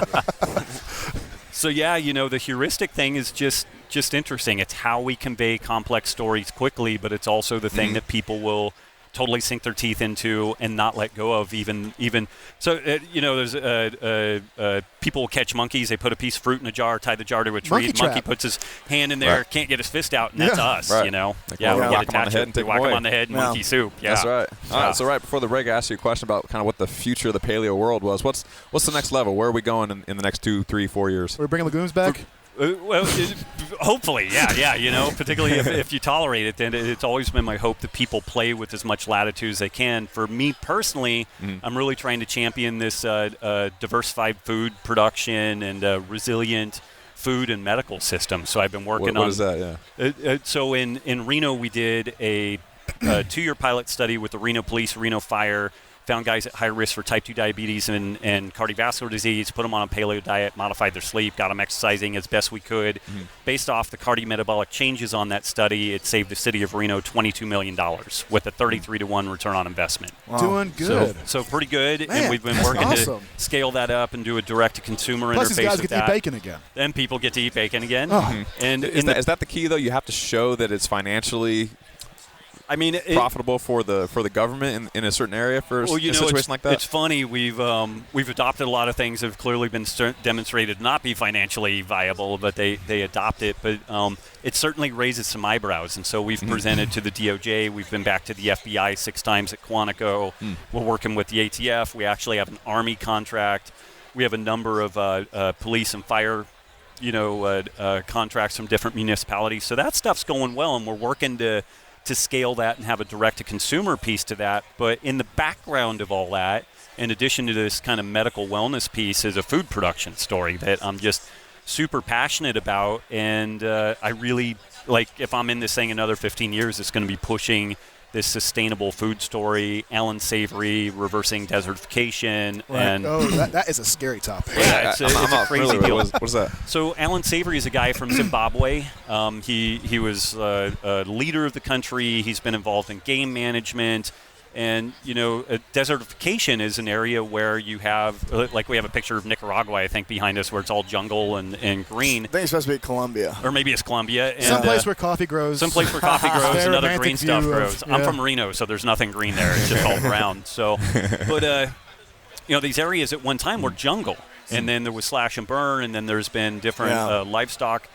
So the heuristic thing is just interesting. It's how we convey complex stories quickly, but it's also the thing that people will totally sink their teeth into and not let go of even so there's people will catch monkeys. They put a piece of fruit in a jar, tie the jar to a tree. Monkey puts his hand in there, can't get his fist out, and that's us. Right. we get attached to whack him on the head, monkey soup. That's right. All right, so right before the break, I asked you a question about kind of what the future of the paleo world was. What's the next level? Where are we going in the next 2, 3, 4 years? We're bringing legumes back? Well, hopefully, yeah. Particularly if you tolerate it, then it's always been my hope that people play with as much latitude as they can. For me personally, I'm really trying to champion this diversified food production and resilient food and medical system. So I've been working on. What is that? Yeah. So in Reno, we did a 2-year pilot study with the Reno Police, Reno Fire. Found guys at high risk for type 2 diabetes and cardiovascular disease, put them on a paleo diet, modified their sleep, got them exercising as best we could. Based off the cardiometabolic changes on that study, it saved the city of Reno $22 million with a 33-to-1 return on investment. Wow. Doing good. So pretty good, Man, and we've been working awesome. to scale that up and do a direct-to-consumer Plus interface these guys with get to eat bacon again. Then people get to eat bacon again. Oh. And is that the key, though? You have to show that it's financially profitable for the government in a certain area for a situation like that? It's funny. We've adopted a lot of things that have clearly been demonstrated not be financially viable, but they adopt it. But it certainly raises some eyebrows, and so we've presented to the DOJ. We've been back to the FBI 6 times at Quantico. We're working with the ATF. We actually have an Army contract. We have a number of police and fire contracts from different municipalities. So that stuff's going well, and we're working to scale that and have a direct-to-consumer piece to that. But in the background of all that, in addition to this kind of medical wellness piece, is a food production story that I'm just super passionate about. And I really like if I'm in this thing another 15 years, it's going to be pushing this sustainable food story, Alan Savory, reversing desertification, Right. and That is a scary topic. yeah, it's I'm a not crazy familiar deal. with what is that? So Alan Savory is a guy from Zimbabwe. He was a leader of the country. He's been involved in game management. And, desertification is an area where you have, like we have a picture of Nicaragua, I think, behind us where it's all jungle and green. I think it's supposed to be Colombia. Or maybe it's Colombia. And, Someplace where coffee grows. Someplace where coffee grows Very and other romantic green stuff view of- grows. I'm yeah. from Reno, so there's nothing green there. It's just all brown. So, but, these areas at one time were jungle. And then there was slash and burn, and then there's been different livestock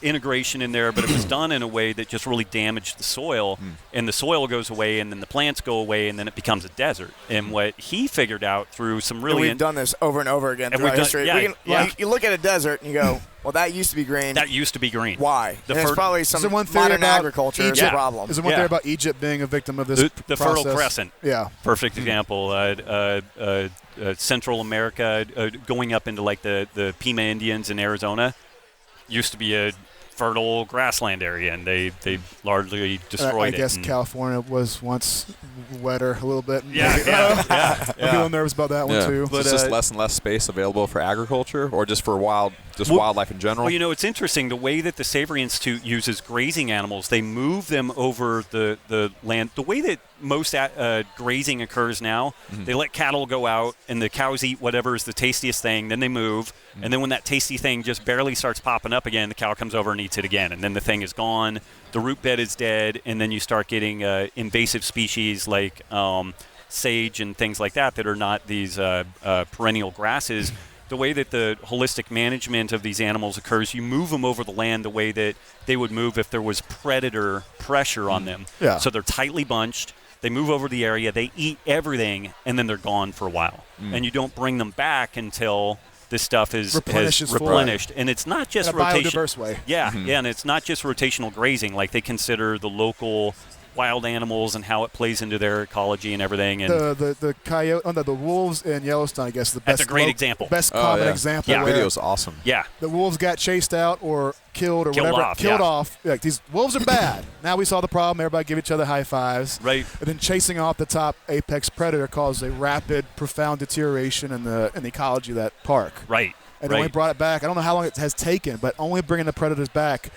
integration in there, but it was done in a way that just really damaged the soil, and the soil goes away, and then the plants go away, and then it becomes a desert. And what he figured out through some really... And we've done this over and over again And throughout we've done- history. yeah, yeah. You look at a desert and you go, well, that used to be green. That used to be green. Why? The And it's fer- probably Is there some one theory modern about agriculture is Egypt? a problem. Is there one Yeah. theory about Egypt being a victim of this The Fertile process? Crescent. Yeah. Perfect example. Central America, going up into like the Pima Indians in Arizona, used to be a fertile grassland area, and they largely destroyed I guess it. California was once wetter a little bit. Yeah. I'm feeling nervous about that one too. But just less and less space available for agriculture, or just for wildlife in general. Well, it's interesting the way that the Savory Institute uses grazing animals. They move them over the land. The way that most grazing occurs now, they let cattle go out, and the cows eat whatever is the tastiest thing. Then they move, and then when that tasty thing just barely starts popping up again, the cow comes over and eats it again, and then the thing is gone. The root bed is dead, and then you start getting invasive species like sage and things like that are not these perennial grasses. The way that the holistic management of these animals occurs, you move them over the land the way that they would move if there was predator pressure on them. Yeah. So they're tightly bunched. They move over the area. They eat everything, and then they're gone for a while. And you don't bring them back until this stuff is Replenishes fully. replenished. And it's not just in a biodiverse way. Yeah, and it's not just rotational grazing. Like they consider the local wild animals and how it plays into their ecology and everything. And The coyote, the wolves in Yellowstone, I guess, the best. That's a great example. Best Oh, common yeah. example. Yeah. where Video's awesome. yeah, the wolves got chased out or killed or Killed whatever. off, Killed yeah. off. Like, these wolves are bad. Now we saw the problem. Everybody give each other high fives. right. And then chasing off the top apex predator caused a rapid, profound deterioration in the ecology of that park. Right. And right. then we brought it back. I don't know how long it has taken, but only bringing the predators back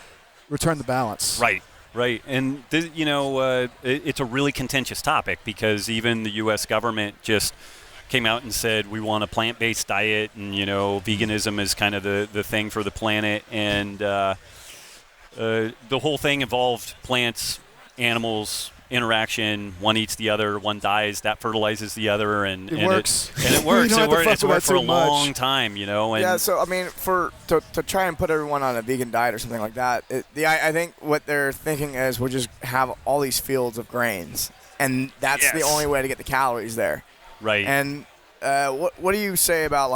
returned the balance. Right. Right, and it's a really contentious topic because even the U.S. government just came out and said we want a plant-based diet, and veganism is kind of the thing for the planet, and the whole thing involved plants, animals, interaction. One eats the other, one dies, that fertilizes the other, and It works. It works. You don't have to fuck It's with worked that for a too much. long time, And Yeah, so I mean, to try and put everyone on a vegan diet or something like that, I think what they're thinking is we'll just have all these fields of grains, and that's the Yes. only way to get the calories there. right. And what do you say about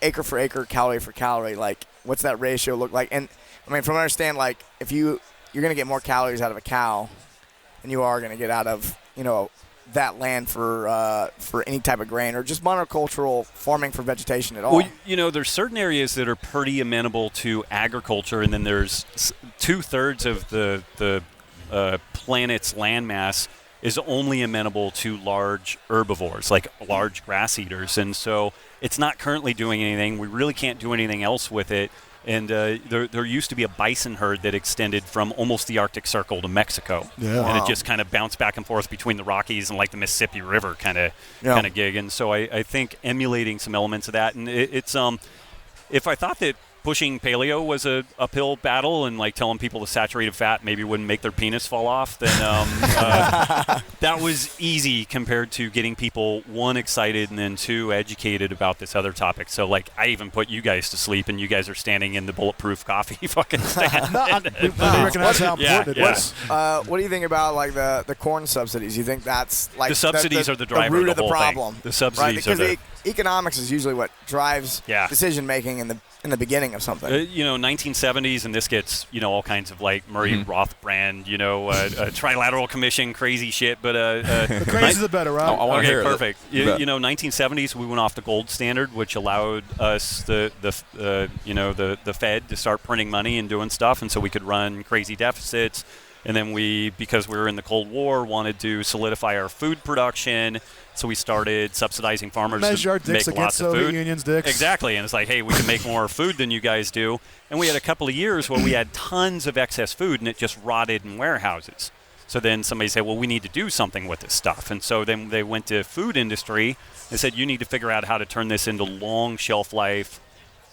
acre for acre, calorie for calorie? Like, what's that ratio look like? And I mean, from what I understand, like if you're gonna get more calories out of a cow than you are gonna get out of that land for any type of grain or just monocultural farming for vegetation at all. Well, there's certain areas that are pretty amenable to agriculture, and then there's 2/3 of the planet's landmass is only amenable to large herbivores, like large grass eaters. And so it's not currently doing anything. We really can't do anything else with it. And there used to be a bison herd that extended from almost the Arctic Circle to Mexico. Yeah. And it Wow. just kind of bounced back and forth between the Rockies and like the Mississippi River kind of gig. And so I think emulating some elements of that. And it's if I thought that pushing paleo was a uphill battle and like telling people the saturated fat maybe wouldn't make their penis fall off, then that was easy compared to getting people, one, excited, and then two, educated about this other topic. So like I even put you guys to sleep, and you guys are standing in the bulletproof coffee fucking stand. We recognize how Yeah, important yeah. it is. What do you think about like the corn subsidies? You think that's like The subsidies are the driver root of the of the whole thing. problem? The subsidies right? are Because economics is usually what drives Yeah. decision making, and in the beginning of something. 1970s, and this gets, all kinds of like Murray Roth brand, Trilateral Commission, crazy shit. But the crazier the better, Rob. I want to hear perfect. it. 1970s, we went off the gold standard, which allowed us the Fed to start printing money and doing stuff, and so we could run crazy deficits. And then because we were in the Cold War, wanted to solidify our food production. So we started subsidizing farmers measure our to make dicks against lots of Soviet food. Union's dicks. Exactly. And it's like, hey, we can make more food than you guys do. And we had a couple of years where we had tons of excess food, and it just rotted in warehouses. So then somebody said, well, we need to do something with this stuff. And so then they went to food industry and said, you need to figure out how to turn this into long shelf life,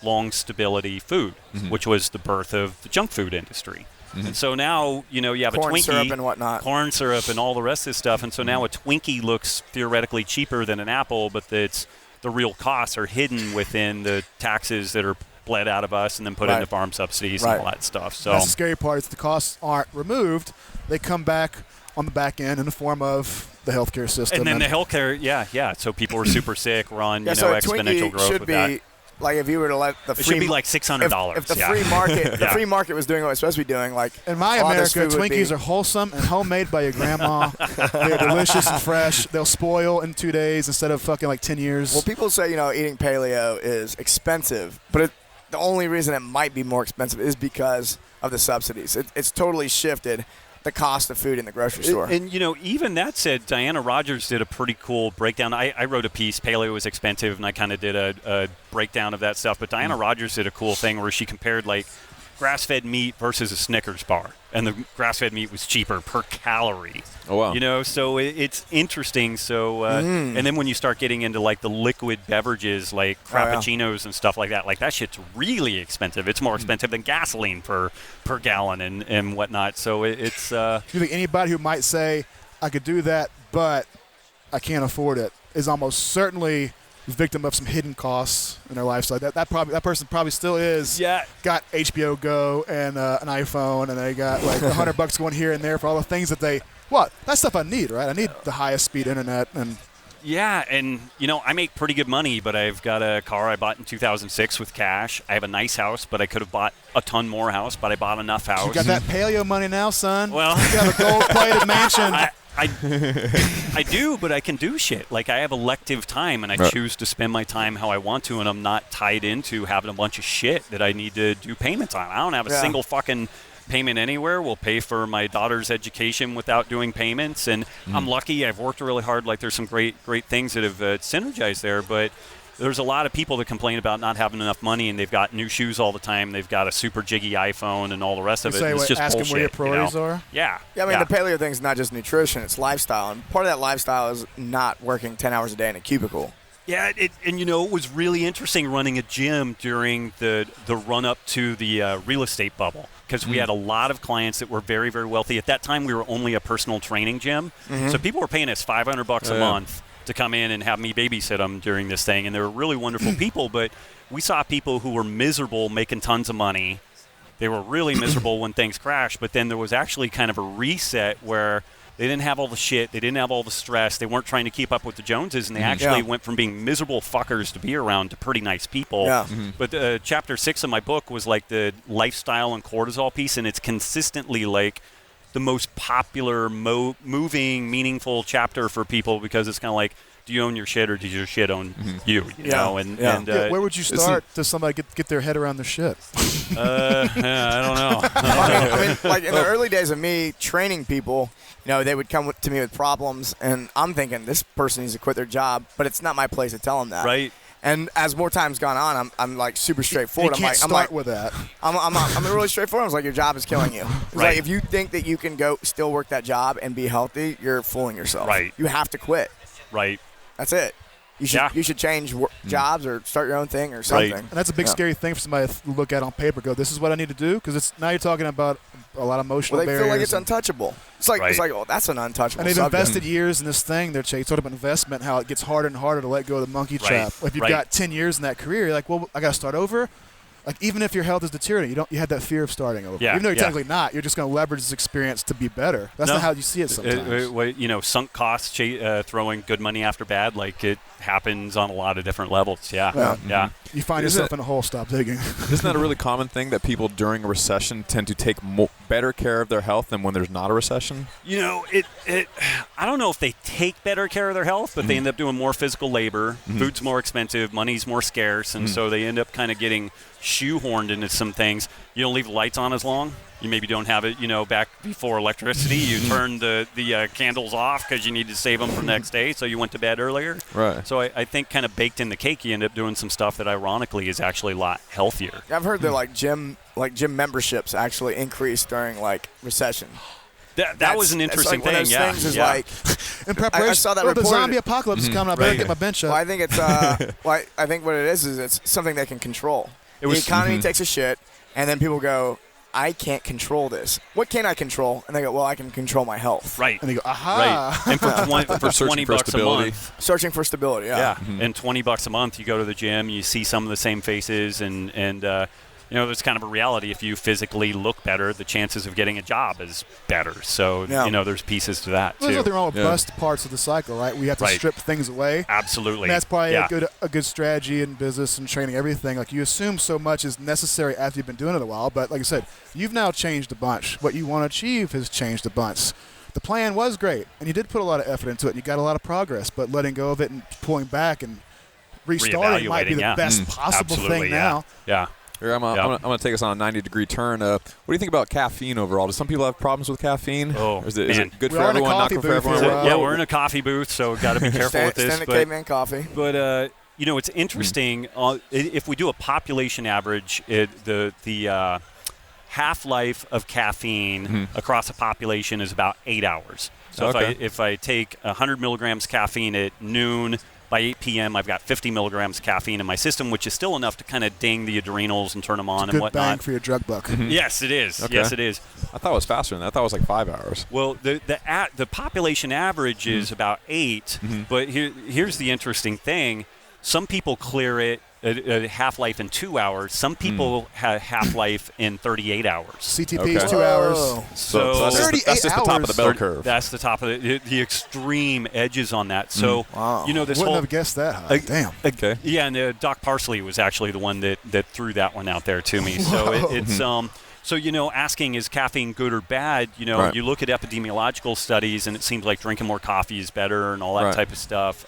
long stability food, which was the birth of the junk food industry. And so now, you have corn a Twinkie. syrup and whatnot. Corn syrup and all the rest of this stuff. And so now a Twinkie looks theoretically cheaper than an apple, but the real costs are hidden within the taxes that are bled out of us and then put into farm subsidies and all that stuff. So that's the scary part is the costs aren't removed. They come back on the back end in the form of the healthcare system. And then the healthcare, yeah. So people were super sick. We're on, so exponential growth should with be, that. Like if you were to let the free, it should be like $600. If the free market, the free market was doing what it's supposed to be doing, like in my America, Twinkies are wholesome and homemade by your grandma. They're delicious and fresh. They'll spoil in 2 days instead of fucking like 10 years. Well, people say eating paleo is expensive, but the only reason it might be more expensive is because of the subsidies. It's totally shifted the cost of food in the grocery store. And even that said, Diana Rogers did a pretty cool breakdown. I wrote a piece, Paleo was expensive, and I kind of did a breakdown of that stuff. But Diana Rogers did a cool thing where she compared like grass-fed meat versus a Snickers bar, and the grass-fed meat was cheaper per calorie. Oh wow! So it's interesting. So and then when you start getting into like the liquid beverages, like frappuccinos and stuff like that shit's really expensive. It's more expensive than gasoline per gallon and whatnot. So it's. You think anybody who might say I could do that, but I can't afford it, is almost certainly victim of some hidden costs in their lifestyle. That person probably still is. Yeah. Got HBO Go and an iPhone, and they got like $100 going here and there for all the things that they. What? That stuff I need, right? I need the highest speed internet and. Yeah, and I make pretty good money, but I've got a car I bought in 2006 with cash. I have a nice house, but I could have bought a ton more house, but I bought enough house. You got that paleo money now, son. Well, you have a gold-plated mansion. I do, but I can do shit. Like I have elective time, and I choose to spend my time how I want to, and I'm not tied into having a bunch of shit that I need to do payments on. I don't have a single fucking payment anywhere. We'll pay for my daughter's education without doing payments, and I'm lucky. I've worked really hard. Like there's some great things that have synergized there, but there's a lot of people that complain about not having enough money, and they've got new shoes all the time. They've got a super jiggy iPhone and all the rest of it. It's just ask bullshit. them where your priorities are? Yeah. I mean, the paleo thing's not just nutrition; it's lifestyle, and part of that lifestyle is not working 10 hours a day in a cubicle. Yeah, it was really interesting running a gym during the run-up to the real estate bubble, because we had a lot of clients that were very, very wealthy. At that time, we were only a personal training gym, so people were paying us $500 a month to come in and have me babysit them during this thing, and they were really wonderful people, but we saw people who were miserable making tons of money. They were really miserable when things crashed, but then there was actually kind of a reset where they didn't have all the shit. They didn't have all the stress. They weren't trying to keep up with the Joneses, and they actually went from being miserable fuckers to be around to pretty nice people. Yeah. But chapter 6 of my book was like the lifestyle and cortisol piece, and it's consistently like the most popular, moving, meaningful chapter for people, because it's kind of like, do you own your shit or does your shit own you? You know? And where would you start to somebody get their head around their shit? I don't know. I mean, like in the early days of me training people, they would come to me with problems, and I'm thinking this person needs to quit their job, but it's not my place to tell them that. Right. And as more time's gone on, I'm like super straightforward. You can't start with that. I'm really straightforward. I was like, your job is killing you. It's like, if you think that you can go still work that job and be healthy, you're fooling yourself. Right. You have to quit. Right. That's it. You should change jobs or start your own thing or something. And that's a big scary thing for somebody to look at on paper. Go, this is what I need to do, because now you're talking about a lot of emotional barriers. Well, they feel like it's untouchable. It's like oh, that's an untouchable. And they've subject. invested years in this thing. They're sort of investment. How it gets harder and harder to let go of the monkey trap. If you've got 10 years in that career, you're like, well, I got to start over. Like, even if your health is deteriorating, you had that fear of starting over. Even though you're technically not, you're just going to leverage this experience to be better. That's not how you see it sometimes. Sunk costs throwing good money after bad, like it happens on a lot of different levels. Yeah. You find yourself in a hole, stop digging. Isn't that a really common thing that people during a recession tend to take better care of their health than when there's not a recession? You know, I don't know if they take better care of their health, but they end up doing more physical labor. Food's more expensive, money's more scarce, and so they end up kind of getting shoehorned into some things. You don't leave the lights on as long. You maybe don't have it, back before electricity. You turn the candles off because you need to save them for the next day, so you went to bed earlier. Right. So I think kind of baked in the cake, you end up doing some stuff that ironically is actually a lot healthier. I've heard that gym memberships actually increase during recession. That was an interesting thing. Things is in preparation. I saw that the reported. zombie apocalypse is coming up. I better get my bench up. Well, I think it's I think what it is it's something they can control. The economy takes a shit, and then people go, I can't control this. What can I control? And they go, well, I can control my health. Right. And they go, aha. Right. And for $20 a month. Searching for stability, yeah. And $20 a month, you go to the gym, you see some of the same faces, and there's kind of a reality. If you physically look better, the chances of getting a job is better. So, there's pieces to that, too. There's nothing wrong with bust parts of the cycle, right? We have to strip things away. Absolutely. And that's probably a good strategy in business and training, everything. Like, you assume so much is necessary after you've been doing it a while. But like I said, you've now changed a bunch. What you want to achieve has changed a bunch. The plan was great, and you did put a lot of effort into it, and you got a lot of progress. But letting go of it and pulling back and restarting might be the best possible thing now. Yeah. Here, I'm going to take us on a 90-degree turn. What do you think about caffeine overall? Do some people have problems with caffeine? Oh, is it good for in a everyone, not coffee good for booth everyone? here, Yeah, we're in a coffee booth, so we've got to be careful with this. Stand at Caveman Coffee. But, it's interesting. If we do a population average, the half-life of caffeine across a population is about 8 hours. So if I take 100 milligrams caffeine at noon, by 8 p.m., I've got 50 milligrams of caffeine in my system, which is still enough to kind of ding the adrenals and turn them on and whatnot. Good bang for your drug buck. Yes, it is. Okay. Yes, it is. I thought it was faster than that. I thought it was like 5 hours. Well, the population average is about 8, but here's the interesting thing. Some people clear it a half-life in 2 hours. Some people have half-life in 38 hours. CTP is 2 hours. So that's just the top of the bell curve. That's the top of the extreme edges on that. So, this Wouldn't whole... have guessed that high. Damn. Okay. Yeah, and Doc Parsley was actually the one that threw that one out there to me. So it's... So, asking is caffeine good or bad, Right. you look at epidemiological studies and it seems like drinking more coffee is better and all that type of stuff.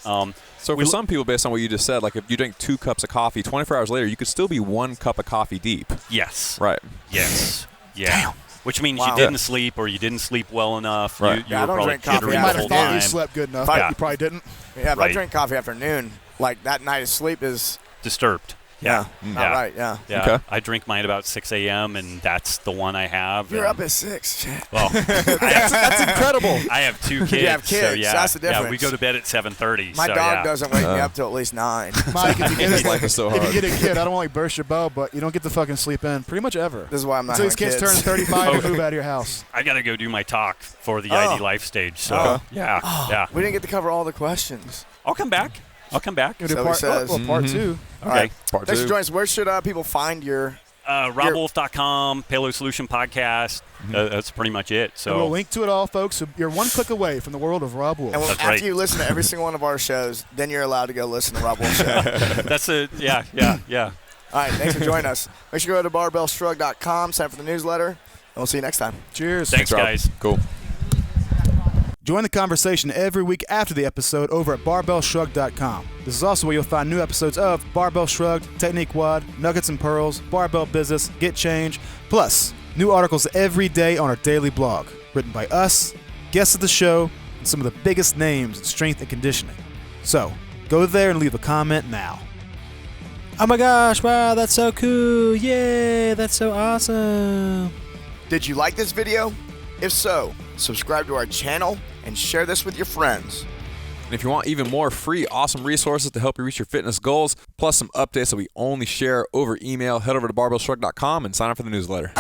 So for some people, based on what you just said, like if you drink 2 cups of coffee, 24 hours later, you could still be 1 cup of coffee deep. Yes. Right. Yes. Yeah. Damn. Which means you didn't sleep or you didn't sleep well enough. Right. You I were don't probably drink coffee. You jittering might the have whole thought you time. slept good enough. Yeah. You probably didn't. Yeah, if I Right. drink coffee after noon, that night of sleep is Disturbed. not right, yeah. Yeah. Okay. I drink mine about 6 a.m. and that's the one I have. You're and, up at 6. Shit. Well, That's incredible. I have 2 kids. You have kids, So yeah, that's the Yeah, we difference. go to bed at 7:30. My so, dog yeah. doesn't wake me up till at least 9. Mike, if you get His life is so hard. if you get a kid, I don't want to burst your bubble, but you don't get to fucking sleep in pretty much ever. This is why I'm not Until these having kids turn 35 and move out of your house. I got to go do my talk for the ID Life stage. So, yeah. We didn't get to cover all the questions. I'll come back. We'll do So he part, says. part 2. All right. Part Thanks 2. for joining us. Where should people find your... RobbWolf.com, Paleo Solution Podcast. That's pretty much it. And we'll So link to it all, folks. So you're 1 click away from the world of Robb Wolf. And That's after right. you listen to every single one of our shows, then you're allowed to go listen to Robb Wolf's show. that's it. Yeah. All right, thanks for joining us. Make sure you go to barbellshrug.com, sign up for the newsletter, and we'll see you next time. Cheers. Thanks, Robb. guys. Cool. Join the conversation every week after the episode over at barbellshrug.com. This is also where you'll find new episodes of Barbell Shrugged, Technique Wad, Nuggets and Pearls, Barbell Business, Get Change, plus new articles every day on our daily blog, written by us, guests of the show, and some of the biggest names in strength and conditioning. So, go there and leave a comment now. Oh my gosh, wow, that's so cool. Yay, that's so awesome. Did you like this video? If so, subscribe to our channel and share this with your friends. And if you want even more free, awesome resources to help you reach your fitness goals, plus some updates that we only share over email, head over to barbellshrug.com and sign up for the newsletter.